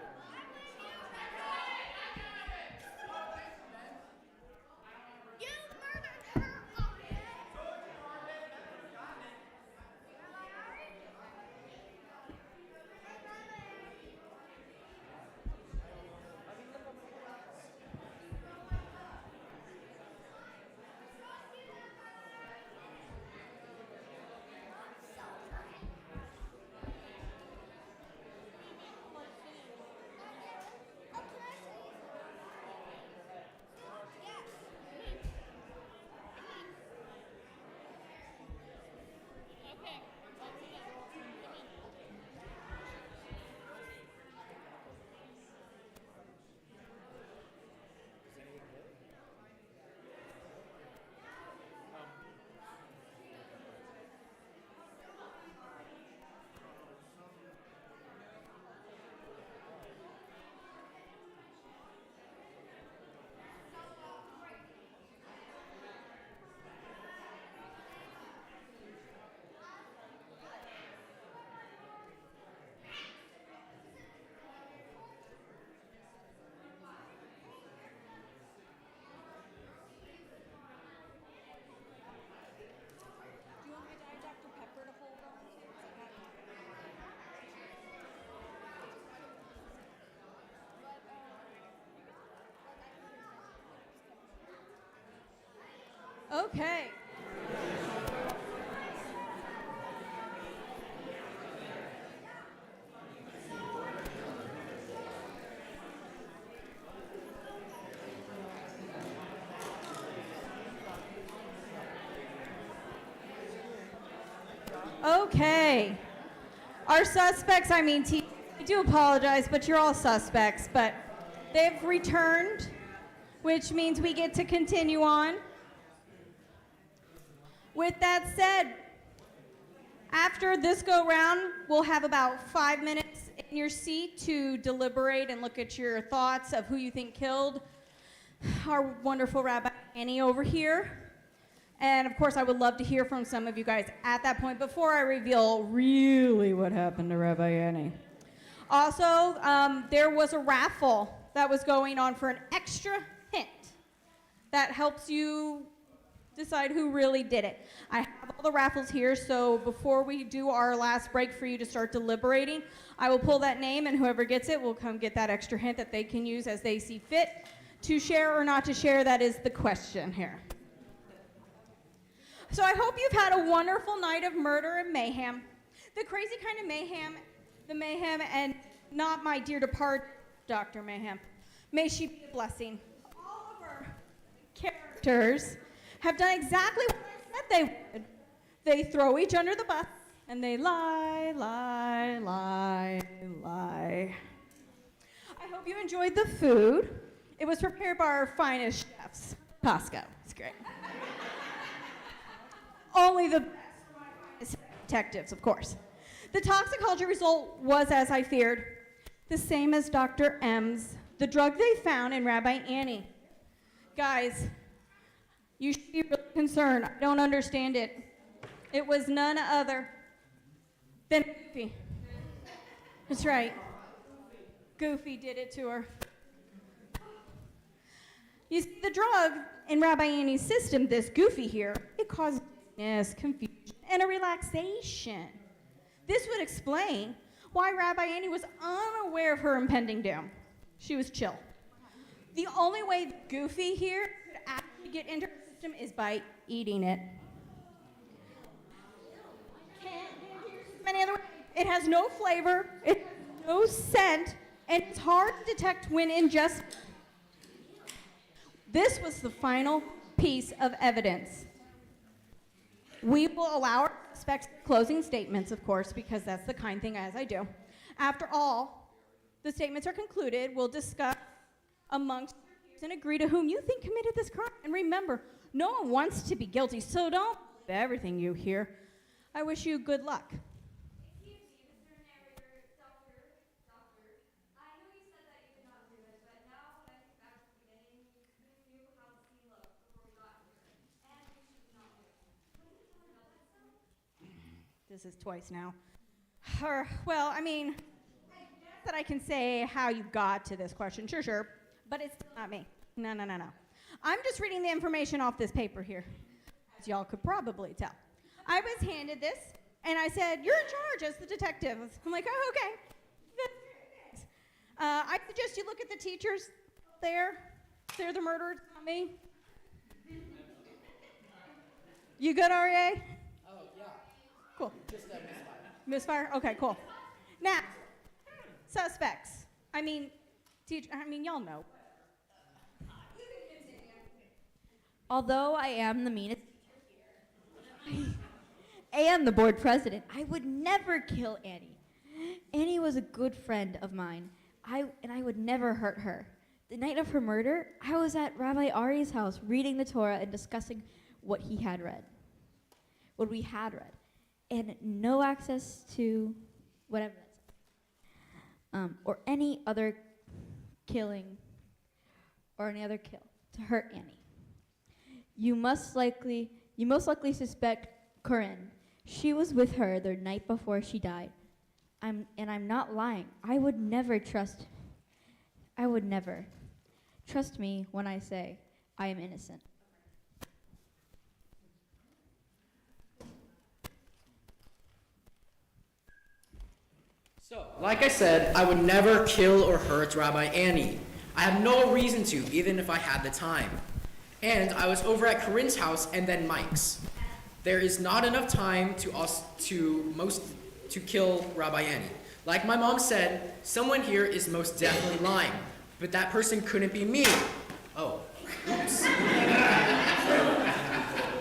Okay. Okay. Our suspects, I do apologize, but you're all suspects, but they've returned, which means we get to continue on. With that said, after this go round, we'll have about 5 minutes in your seat to deliberate and look at your thoughts of who you think killed our wonderful Rabbi Annie over here. And of course, I would love to hear from some of you guys at that point before I reveal really what happened to Rabbi Annie. Also, there was a raffle that was going on for an extra hint that helps you decide who really did it. I have all the raffles here, so before we do our last break for you to start deliberating, I will pull that name, and whoever gets it will come get that extra hint that they can use as they see fit. To share or not to share, that is the question here. So I hope you've had a wonderful night of murder and mayhem. The crazy kind of mayhem, the mayhem, and not my dear departed Dr. Mayhem. May she be a blessing. All of our characters have done exactly what I said they would. They throw each under the bus, and they lie, lie, lie, lie. I hope you enjoyed the food. It was prepared by our finest chefs. Costco. It's great. Only the best detectives, of course. The toxicology result was as I feared, the same as Dr. M's, the drug they found in Rabbi Annie. Guys, you should be really concerned. I don't understand it. It was none other than Goofy. That's right. Goofy did it to her. You see, the drug in Rabbi Annie's system, this Goofy here, it caused confusion, and a relaxation. This would explain why Rabbi Annie was unaware of her impending doom. She was chill. The only way Goofy here could actually get into her system is by eating it. Can't any other way. It has no flavor, it has no scent, and it's hard to detect when ingested. This was the final piece of evidence. We will allow our suspects closing statements, of course, because that's the kind thing as I do. After all the statements are concluded, we'll discuss amongst yourselves and agree to whom you think committed this crime. And remember, no one wants to be guilty, so don't believe everything you hear. I wish you good luck. This is twice now. Well, I mean, I guess that I can say how you got to this question, sure, but it's not me. No. I'm just reading the information off this paper here, as y'all could probably tell. I was handed this, and I said, "You're in charge as the detective." I'm like, "Oh, okay." Thanks. I suggest you look at the teachers there. They're the murderers, not me. You good, RA? Oh, yeah. Cool. Just a misfire. Misfire? Okay, cool. Now, suspects. Y'all know. Although I am the meanest teacher and the board president, I would never kill Annie. Annie was a good friend of mine, and I would never hurt her. The night of her murder, I was at Rabbi Ari's house reading the Torah and discussing what we had read, and no access to whatever that's, or any other killing, or any other kill to hurt Annie. You most likely suspect Corinne. She was with her the night before she died. I'm not lying. I would never. Trust me when I say I am innocent. So, like I said, I would never kill or hurt Rabbi Annie. I have no reason to, even if I had the time. And I was over at Corinne's house and then Mike's. There is not enough time to kill Rabbi Annie. Like my mom said, someone here is most definitely lying, but that person couldn't be me. Oh, oops.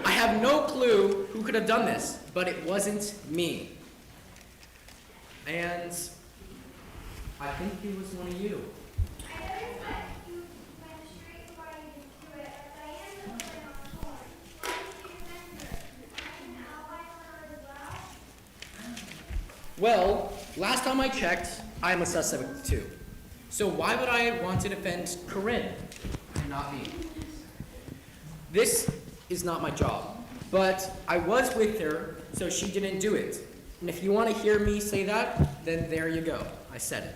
I have no clue who could have done this, but it wasn't me. And I think it was one of you. Well, last time I checked, I am a suspect too. So why would I want to defend Corinne and not me? This is not my job, but I was with her, so she didn't do it. And if you want to hear me say that, then there you go. I said it.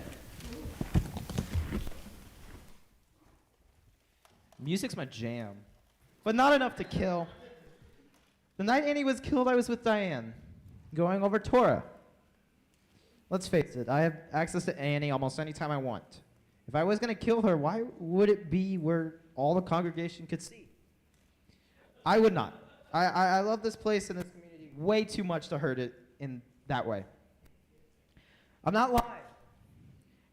Music's my jam, but not enough to kill. The night Annie was killed, I was with Diane, going over Torah. Let's face it, I have access to Annie almost any time I want. If I was going to kill her, why would it be where all the congregation could see? I would not. I love this place and this community way too much to hurt it in that way. I'm not lying.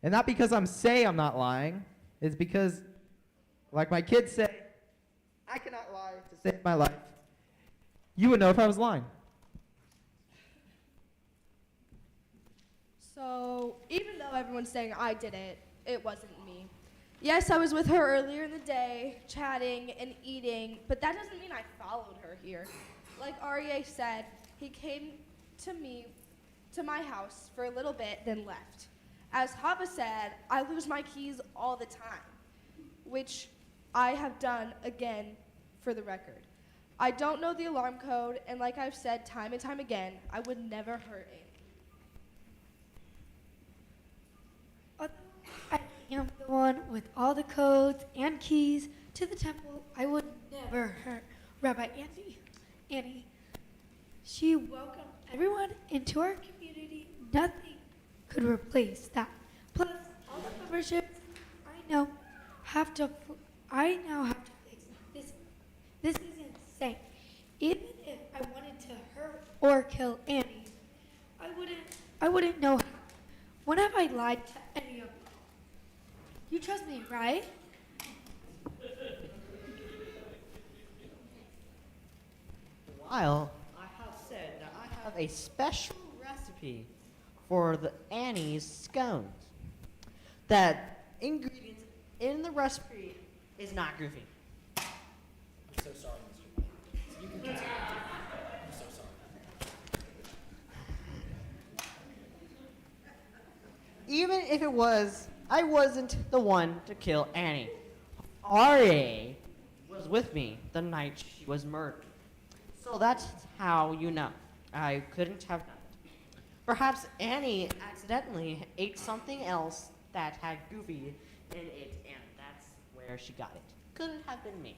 And not because I'm not lying. It's because, like my kids say, I cannot lie to save my life. You would know if I was lying. So, even though everyone's saying I did it, it wasn't me. Yes, I was with her earlier in the day, chatting and eating, but that doesn't mean I followed her here. Like Aryeh said, he came to my house for a little bit, then left. As Hava said, I lose my keys all the time, which I have done again for the record. I don't know the alarm code, and like I've said time and time again, I would never hurt Annie. I am the one with all the codes and keys to the temple. I would never hurt Rabbi Annie. She welcomed everyone into our community. Nothing could replace that. Plus, all the memberships I now have to fix. This is insane. Even if I wanted to hurt or kill Annie, I wouldn't know how. When have I lied to any of you? You trust me, right? While I have said that I have a special recipe for the Annie's scones. That ingredient in the recipe is not goofy. I'm so sorry, Mr. White. You can continue. I'm so sorry. Even if it was, I wasn't the one to kill Annie. Aryeh was with me the night she was murdered. So that's how you know I couldn't have done it. Perhaps Annie accidentally ate something else that had Goofy in it, and that's where she got it. Couldn't have been me.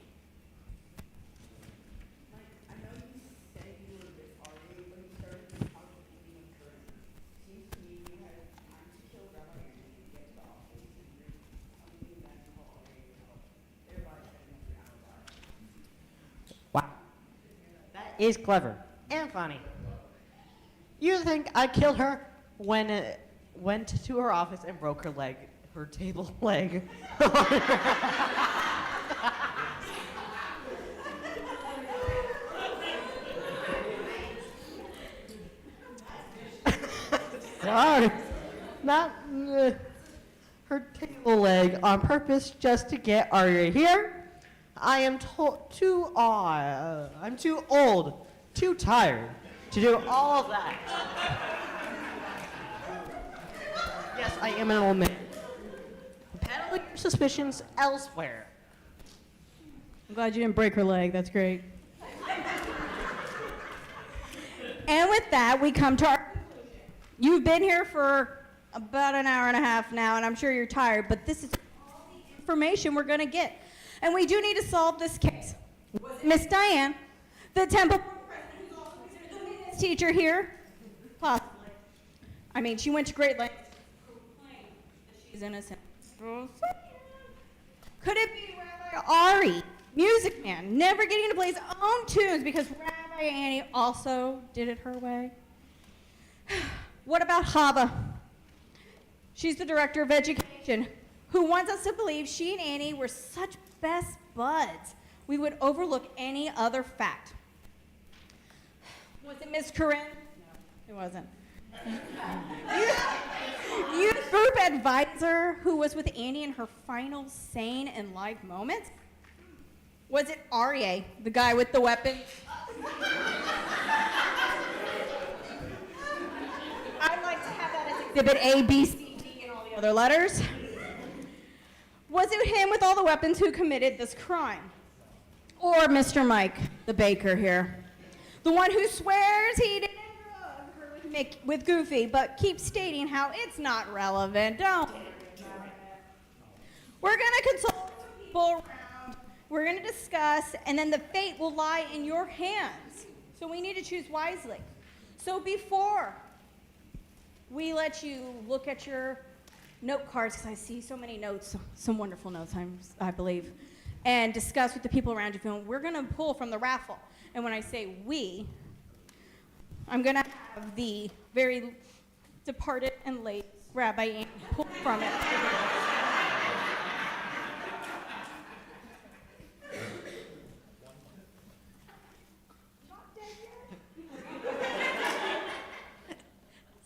Wow. That is clever and funny. You think I killed her when went to her office and broke her leg, her table leg. Sorry. Not her table leg on purpose just to get Arya here. I am I'm too old, too tired to do all of that. Yes, I am an old man. Peddling your suspicions elsewhere. I'm glad you didn't break her leg. That's great. And with that, we come to our. You've been here for about an hour and a half now, and I'm sure you're tired, but this is all the information we're going to get. And we do need to solve this case. Was it Miss Diane, the temple president who's also considered the meanest teacher here? Possibly. I mean, she went to great lengths to proclaim that she's innocent. Could it be Rabbi Ari, music man, never getting to play his own tunes because Rabbi Annie also did it her way? What about Hava? She's the director of education, who wants us to believe she and Annie were such best buds we would overlook any other fact. Was it Miss Corinne? No, it wasn't. Youth group advisor who was with Annie in her final sane and live moments? Was it Aryeh, the guy with the weapon? I'd like to have that as exhibit A, B, C, D, and all the other letters. Was it him with all the weapons who committed this crime? Or Mr. Mike, the baker here? The one who swears he didn't drug her with Goofy, but keeps stating how it's not relevant. Don't. We're going to consult people around. We're going to discuss, and then the fate will lie in your hands. So we need to choose wisely. So before we let you look at your note cards, because I see so many notes, some wonderful notes, I believe, and discuss with the people around you. We're going to pull from the raffle. And when I say we, I'm going to have the very departed and late Rabbi Annie pull from it.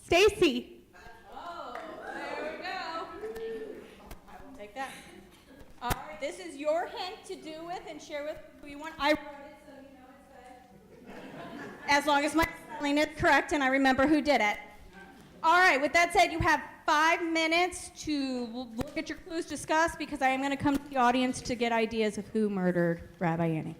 Stacy. Oh, there we go. I will take that. All right, this is your hint to do with and share with who you want. I wrote it, so you know it's good. As long as my spelling is correct and I remember who did it. All right, with that said, you have 5 minutes to look at your clues, discuss, because I am going to come to the audience to get ideas of who murdered Rabbi Annie.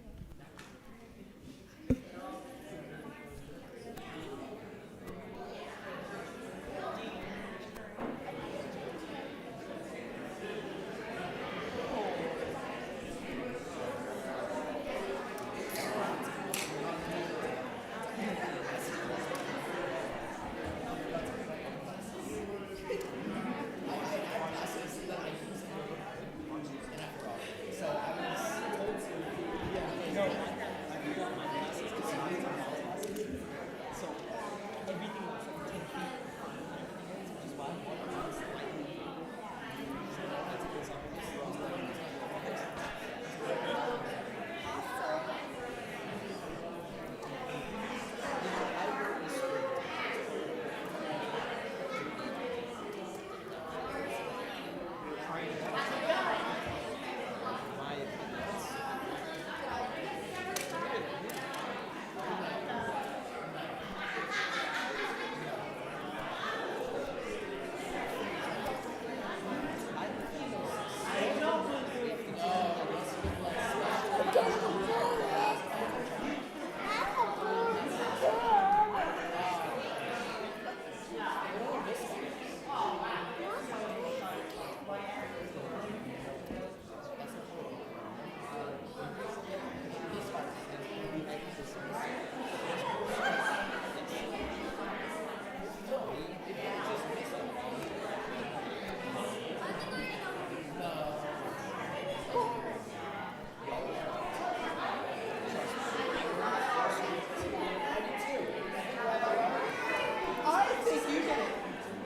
I think you did it.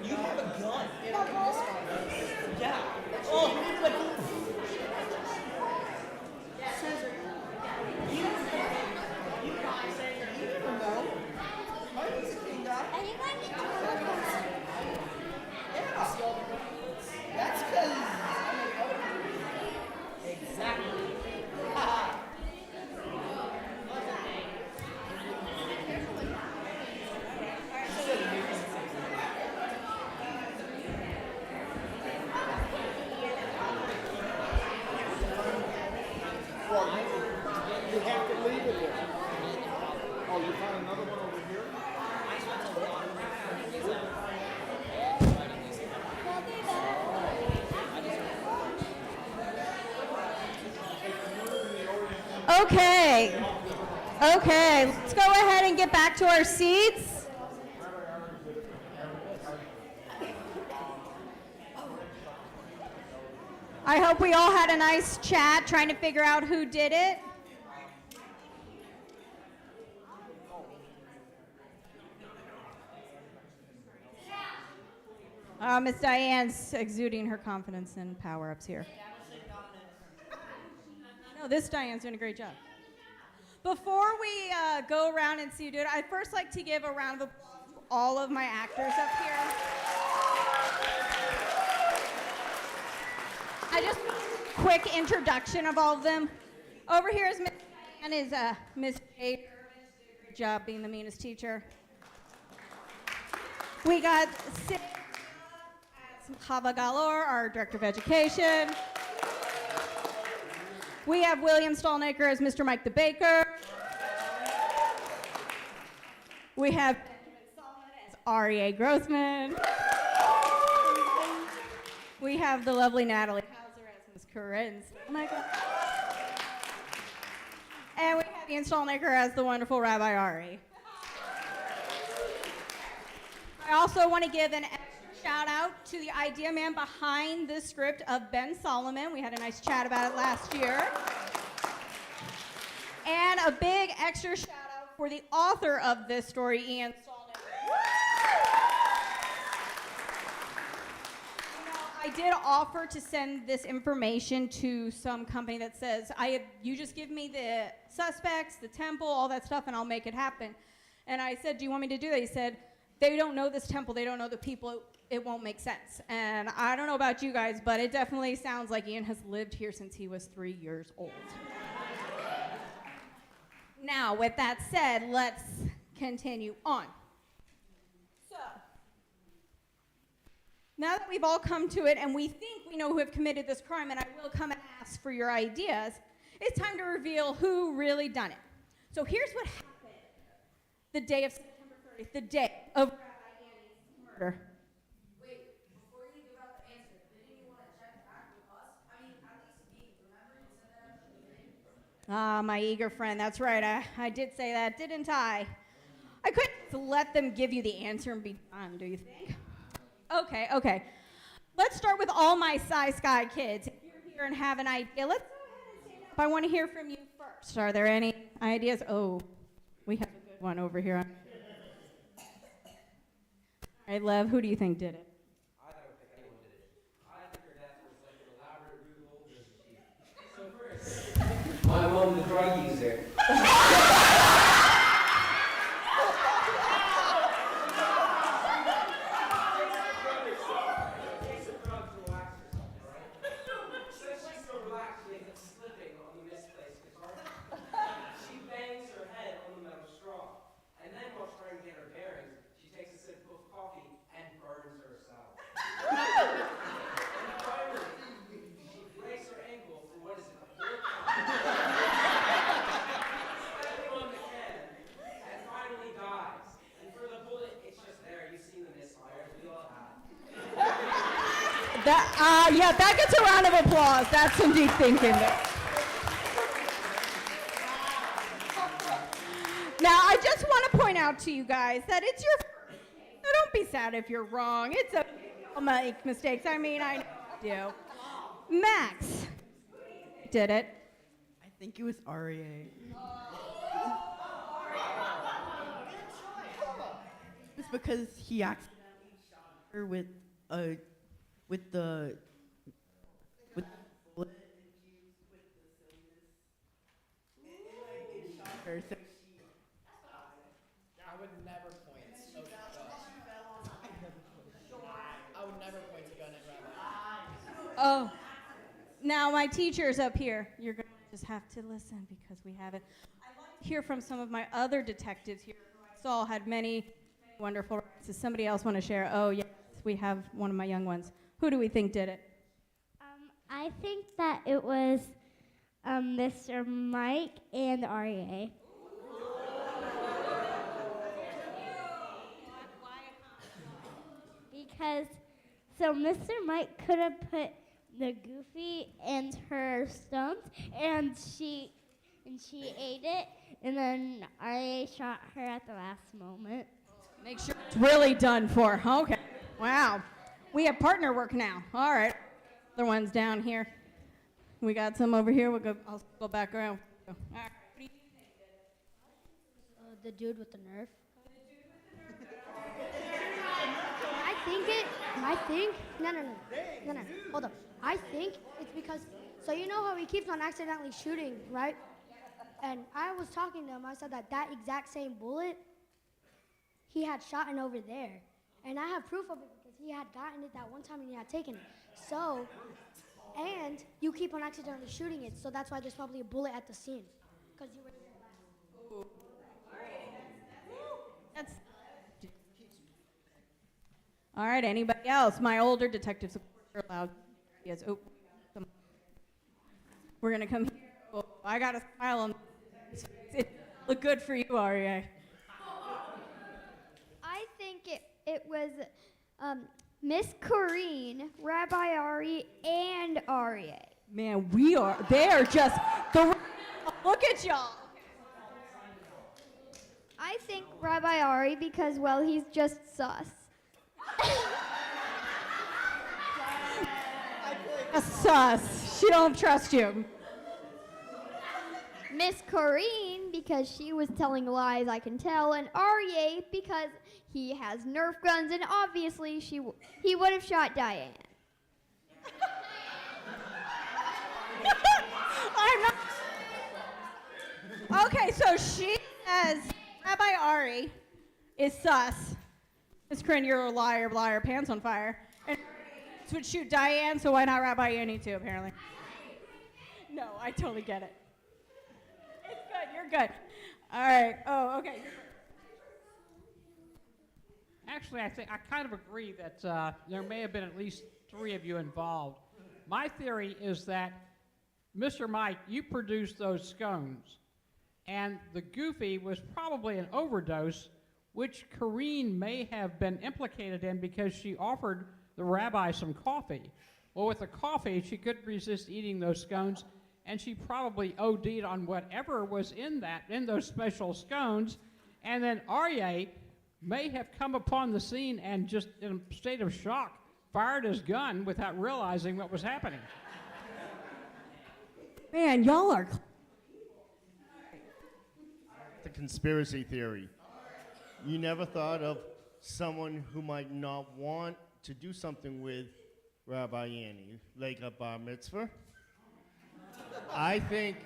You have a gun. Yeah. Oh, but That's because. exactly. Well, you have to leave it there. Oh, you found another one over here? Okay. Okay, let's go ahead and get back to our seats. I hope we all had a nice chat trying to figure out who did it. Miss Diane's exuding her confidence and power-ups here. No, this Diane's doing a great job. Before we go around and see who did it, I'd first like to give a round of applause to all of my actors up here. I just quick introduction of all of them. Over here is Miss Diane, is Miss Jade. Great job being the meanest teacher. We got Sid Hava Galor, our director of education. We have William Stallnaker as Mr. Mike the Baker. We have Benjamin Solomon as R.E.A. Grossman. We have the lovely Natalie Hauser as Ms. Corinne. Oh my God. And we have Ian Stallnaker as the wonderful Rabbi Ari. I also want to give an extra shout out to the idea man behind the script of Ben Solomon. We had a nice chat about it last year. And a big extra shout out for the author of this story, Ian Stallnaker. I did offer to send this information to some company that says, you just give me the suspects, the temple, all that stuff, and I'll make it happen. And I said, do you want me to do that? He said, they don't know this temple, they don't know the people, it won't make sense. And I don't know about you guys, but it definitely sounds like Ian has lived here since he was 3 years old. Now, with that said, let's continue on. So, now that we've all come to it and we think we know who have committed this crime, and I will come and ask for your ideas, it's time to reveal who really done it. So here's what happened the day of September 30th, the day of Rabbi Annie's murder. Wait, before you give out the answer, didn't you want to check back with us? I mean, at least me. Remember you said that at the beginning? Ah, my eager friend, that's right. I did say that, didn't I? I couldn't let them give you the answer and be done, do you think? Okay. Let's start with all my Sky kids. If you're here and have an idea, let's go ahead and stand up. I want to hear from you first. Are there any ideas? Oh, we have a good one over here. All right, Lev, who do you think did it? I don't think anyone did it. I think her death was like an elaborate ruse business. So first, my mom, the drug user. Takes some drugs to relax herself, right? Since she's so relaxed, she ends up slipping on the misplaced guitar. She bangs her head on the metal straw. And then while trying to get her bearings, she takes a sip of coffee and burns herself. And finally, she breaks her ankle for what is it, the fourth time. That gets a round of applause. That's some deep thinking there. Now, I just want to point out to you guys that it's your. So don't be sad if you're wrong. It's a. I'll make mistakes. I mean, I do. Max did it. I think it was REA. It's because he accidentally shot her with the bullet infused with the silliness. It shot her, so she I would never point a I would never point a gun at Rabbi. Oh, now my teacher's up here. You're going to just have to listen because we haven't. I'd like to hear from some of my other detectives here who I saw had many wonderful rights. Does somebody else want to share? Oh, yes, we have one of my young ones. Who do we think did it? I think that it was Mr. Mike and REA. Because so Mr. Mike could have put the Goofy in her stumps, and she ate it, and then REA shot her at the last moment. Make sure it's really done for. Okay. Wow. We have partner work now. All right. Other ones down here. We got some over here. I'll go back around. All right. What do you think? The dude with the nerf. No, hold up. I think it's because, so you know how he keeps on accidentally shooting, right? And I was talking to him, I said that exact same bullet, he had shot in over there. And I have proof of it because he had gotten it that one time and he had taken it. So, and you keep on accidentally shooting it, so that's why there's probably a bullet at the scene. Because you were there last. That's. All right, anybody else? My older detectives, of course, are allowed. Yes. Oh, we're going to come here. Oh, I got a smile on. Look good for you, REA. I think it was Miss Corrine, Rabbi Ari, and REA. Man, they are just, look at y'all. I think Rabbi Ari because, well, he's just sus. Sus. She don't trust you. Miss Corrine because she was telling lies, I can tell, and REA because he has Nerf guns and obviously he would have shot Diane. I'm not. Okay, so she says Rabbi Ari is sus. Miss Corinne, you're a liar, pants on fire. And would shoot Diane, so why not Rabbi Annie too, apparently? No, I totally get it. It's good, you're good. All right, oh, okay. Actually, I kind of agree that there may have been at least 3 of you involved. My theory is that, Mr. Mike, you produced those scones, and the Goofy was probably an overdose, which Corrine may have been implicated in because she offered the rabbi some coffee. Well, with the coffee, she couldn't resist eating those scones, and she probably OD'd on whatever was in those special scones, and then REA may have come upon the scene and just in a state of shock fired his gun without realizing what was happening. Man, y'all are. The conspiracy theory. You never thought of someone who might not want to do something with Rabbi Annie, like a bar mitzvah? I think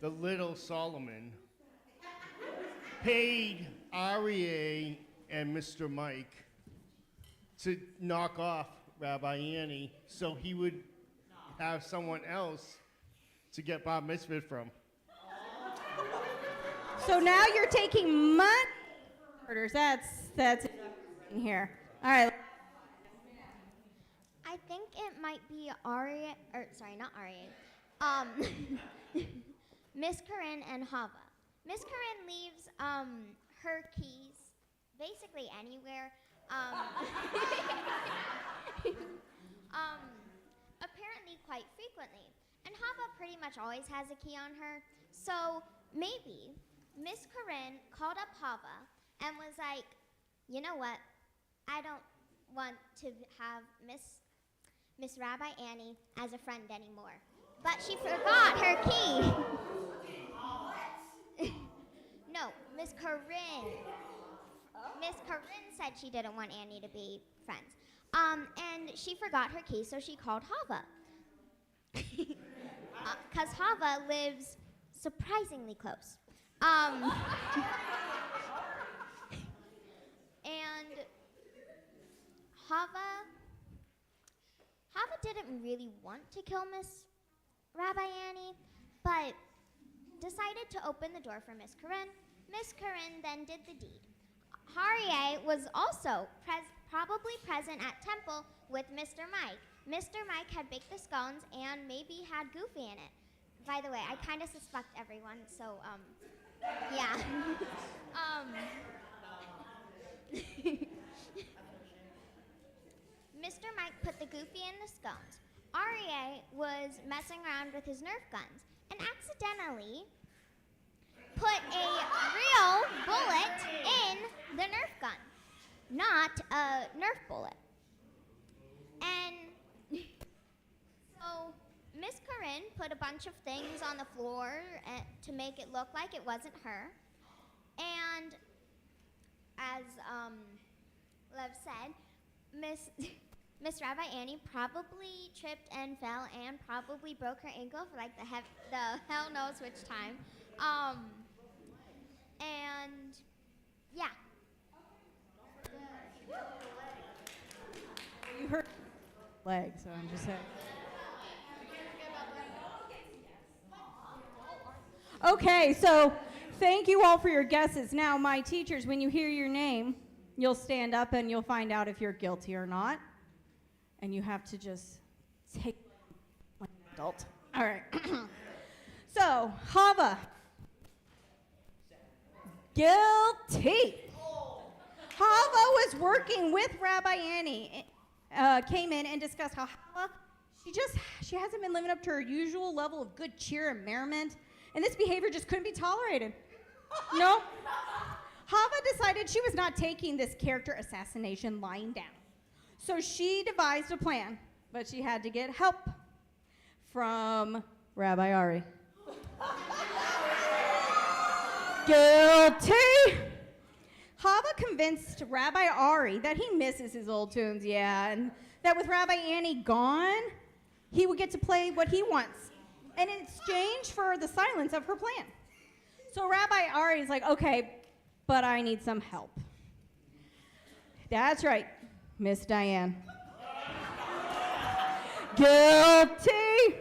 the little Solomon paid REA and Mr. Mike to knock off Rabbi Annie so he would have someone else to get bar mitzvah from. So now you're taking money murders. That's in here. All right. I think it might be Aria, or sorry, not Aria. Miss Corinne and Hava. Miss Corinne leaves her keys basically anywhere. much always has a key on her. So maybe Miss Corinne called up Hava and was like, you know what? I don't want to have Miss Rabbi Annie as a friend anymore. But she forgot her key. No, Miss Corinne. Miss Corinne said she didn't want Annie to be friends. And she forgot her key, so she called Hava. Because Hava lives surprisingly close. And Hava didn't really want to kill Miss Rabbi Annie, but decided to open the door for Miss Corinne. Miss Corinne then did the deed. Harie was also probably present at temple with Mr. Mike. Mr. Mike had baked the scones and maybe had Goofy in it. By the way, I kind of suspect everyone, so, yeah. Mr. Mike put the Goofy in the scones. Arie was messing around with his Nerf guns and accidentally put a real bullet in the Nerf gun, not a Nerf bullet. And so Miss Corinne put a bunch of things on the floor to make it look like it wasn't her. And as Lev said, Miss Rabbi Annie probably tripped and fell and probably broke her ankle for like the hell knows which time. And yeah. You heard leg, so I'm just saying. Okay, so thank you all for your guesses. Now, my teachers, when you hear your name, you'll stand up and you'll find out if you're guilty or not. And you have to just take like an adult. All right. So, Hava. Guilty. Hava was working with Rabbi Annie. Came in and discussed how Hava, she hasn't been living up to her usual level of good cheer and merriment. And this behavior just couldn't be tolerated. No. Hava decided she was not taking this character assassination lying down. So she devised a plan, but she had to get help from Rabbi Ari. Guilty! Hava convinced Rabbi Ari that he misses his old tunes, yeah, and that with Rabbi Annie gone, he would get to play what he wants, and in exchange for the silence of her plan. So Rabbi Ari is like, okay, but I need some help. That's right, Miss Diane. Guilty!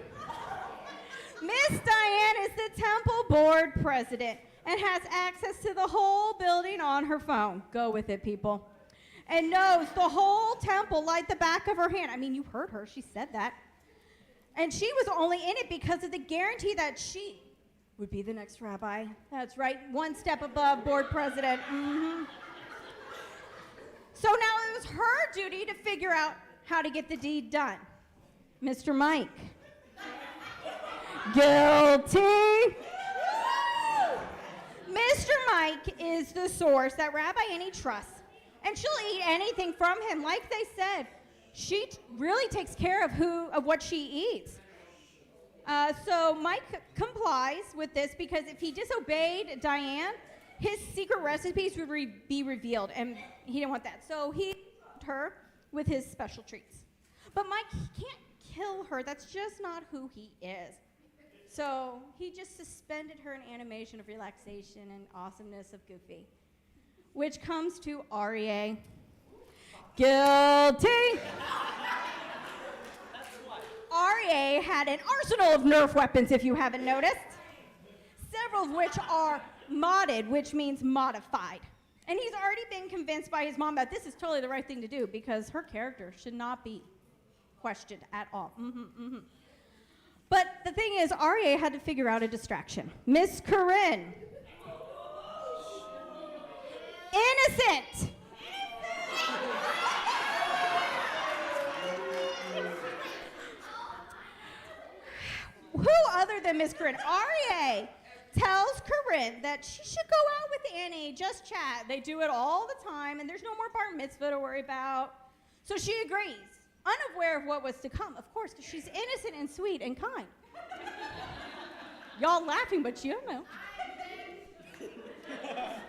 Miss Diane is the temple board president and has access to the whole building on her phone. Go with it, people. And knows the whole temple like the back of her hand. I mean, you heard her. She said that. And she was only in it because of the guarantee that she would be the next rabbi. That's right, one step above board president. Mm-hmm. So now it was her duty to figure out how to get the deed done. Mr. Mike. Guilty. Mr. Mike is the source that Rabbi Annie trusts, and she'll eat anything from him. Like they said, she really takes care of what she eats. So Mike complies with this because if he disobeyed Diane, his secret recipes would be revealed, and he didn't want that. So he helped her with his special treats. But Mike can't kill her. That's just not who he is. So he just suspended her in animation of relaxation and awesomeness of Goofy, which comes to Arie. Guilty. Arie had an arsenal of Nerf weapons, if you haven't noticed, several of which are modded, which means modified. And he's already been convinced by his mom that this is totally the right thing to do because her character should not be questioned at all. But the thing is, Arie had to figure out a distraction. Miss Corinne. Innocent. Who other than Miss Corinne. REA tells Corinne that she should go out with Annie, just chat. They do it all the time, and there's no more bar mitzvah to worry about. So she agrees, unaware of what was to come, of course, because she's innocent and sweet and kind. Y'all laughing, but you don't know.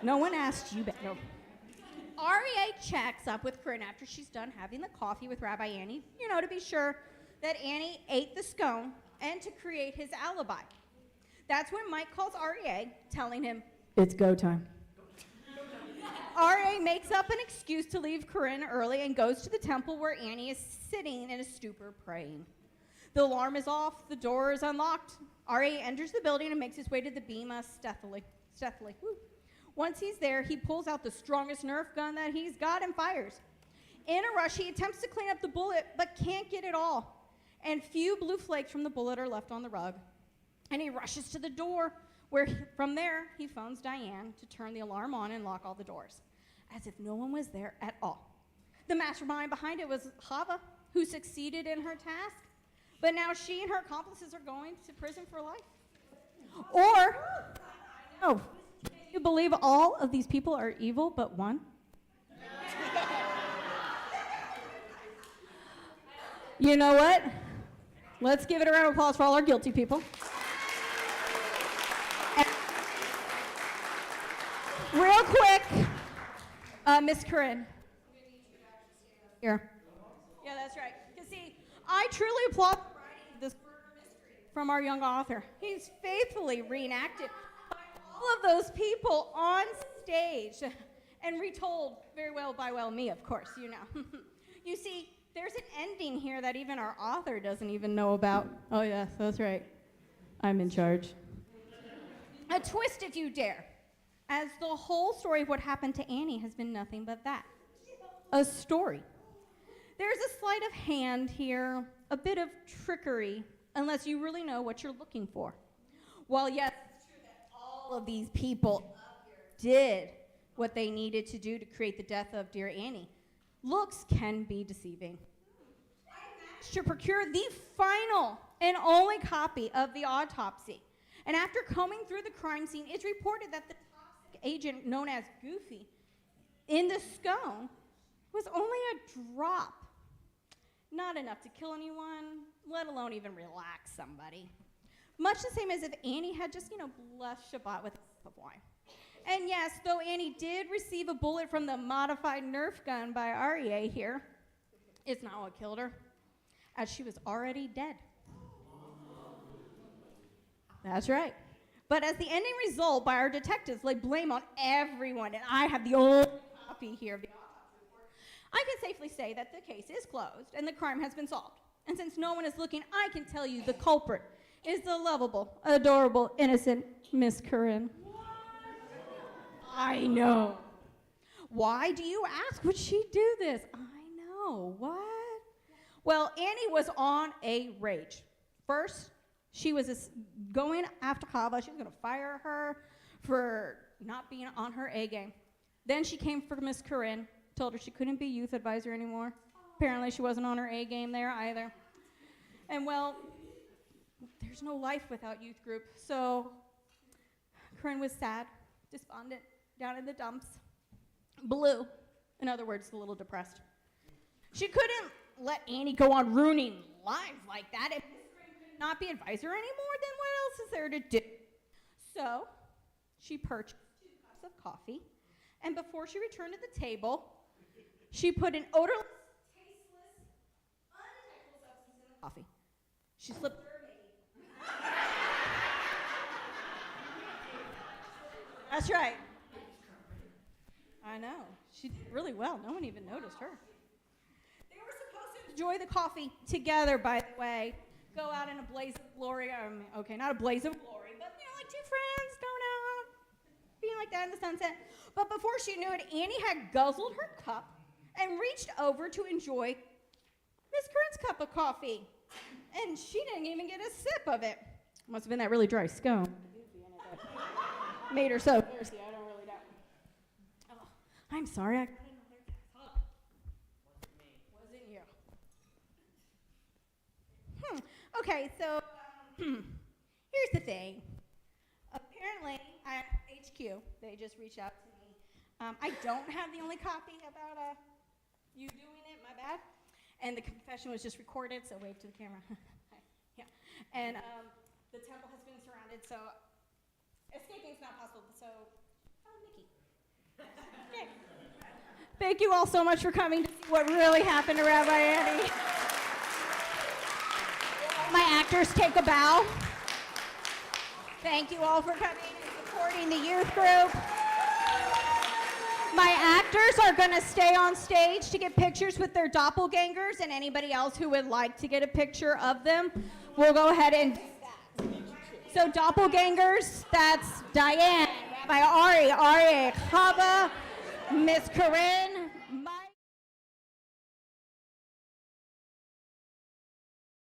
No one asked you, but no. REA checks up with Corinne after she's done having the coffee with Rabbi Annie, to be sure that Annie ate the scone and to create his alibi. That's when Mike calls REA, telling him, it's go time. REA makes up an excuse to leave Corinne early and goes to the temple where Annie is sitting in a stupor praying. The alarm is off, the door is unlocked. REA enters the building and makes his way to the bima stealthily. Woo. Once he's there, he pulls out the strongest Nerf gun that he's got and fires. In a rush, he attempts to clean up the bullet, but can't get it all. And few blue flakes from the bullet are left on the rug. And he rushes to the door, where from there, he phones Diane to turn the alarm on and lock all the doors, as if no one was there at all. The mastermind behind it was Chava, who succeeded in her task, but now she and her accomplices are going to prison for life. Or, no. You believe all of these people are evil but one? You know what? Let's give it a round of applause for all our guilty people. And real quick, Miss Corinne. Here. Yeah, that's right. Because see, I truly applaud the writing of this murder mystery from our young author. He's faithfully reenacted all of those people on stage and retold very well by me, of course, You see, there's an ending here that even our author doesn't even know about. Oh, yes, that's right. I'm in charge. A twist if you dare, as the whole story of what happened to Annie has been nothing but that. A story. There's a sleight of hand here, a bit of trickery, unless you really know what you're looking for. While yes, all of these people did what they needed to do to create the death of dear Annie, looks can be deceiving. I managed to procure the final and only copy of the autopsy. And after combing through the crime scene, it's reported that the toxic agent known as Goofy in the scone was only a drop. Not enough to kill anyone, let alone even relax somebody. Much the same as if Annie had just, blessed Shabbat with a sip of wine. And yes, though Annie did receive a bullet from the modified Nerf gun by REA here, it's not what killed her, as she was already dead. That's right. But as the ending result by our detectives lay blame on everyone, and I have the only copy here of the autopsy report, I can safely say that the case is closed and the crime has been solved. And since no one is looking, I can tell you the culprit is the lovable, adorable, innocent Miss Corinne. I know. Why do you ask? Would she do this? I know. What? Well, Annie was on a rage. First, she was going after Chava. She was going to fire her for not being on her A game. Then she came for Miss Corinne, told her she couldn't be youth advisor anymore. Apparently, she wasn't on her A game there either. And well, there's no life without youth group. So Corinne was sad, despondent, down in the dumps, blue. In other words, a little depressed. She couldn't let Annie go on ruining lives like that. If Miss Corinne could not be advisor anymore, then what else is there to do? So she purchased 2 cups of coffee, and before she returned to the table, she put an odorless, tasteless, undetectable substance in the coffee. She slipped her baby. That's right. I know. She did really well. No one even noticed her. They were supposed to enjoy the coffee together, by the way. Go out in a blaze of glory. Okay, not a blaze of glory, but like 2 friends going out, being like that in the sunset. But before she knew it, Annie had guzzled her cup and reached over to enjoy Miss Corinne's cup of coffee. And she didn't even get a sip of it. Must have been that really dry scone. Made her so thirsty, I don't really know. Oh, I'm sorry. I got another cup. Wasn't you. Okay, so here's the thing. Apparently, at HQ, they just reached out to me. I don't have the only copy about you doing it, my bad. And the confession was just recorded, so wave to the camera. Yeah. And the temple has been surrounded, so escaping is not possible. So, Mickey. Okay. Thank you all so much for coming to see what really happened to Rabbi Annie. My actors take a bow. Thank you all for coming and supporting the youth group. My actors are going to stay on stage to get pictures with their doppelgangers, and anybody else who would like to get a picture of them, we'll go ahead and do that. So doppelgangers, that's Diane, Rabbi Ari, Chava, Miss Corinne,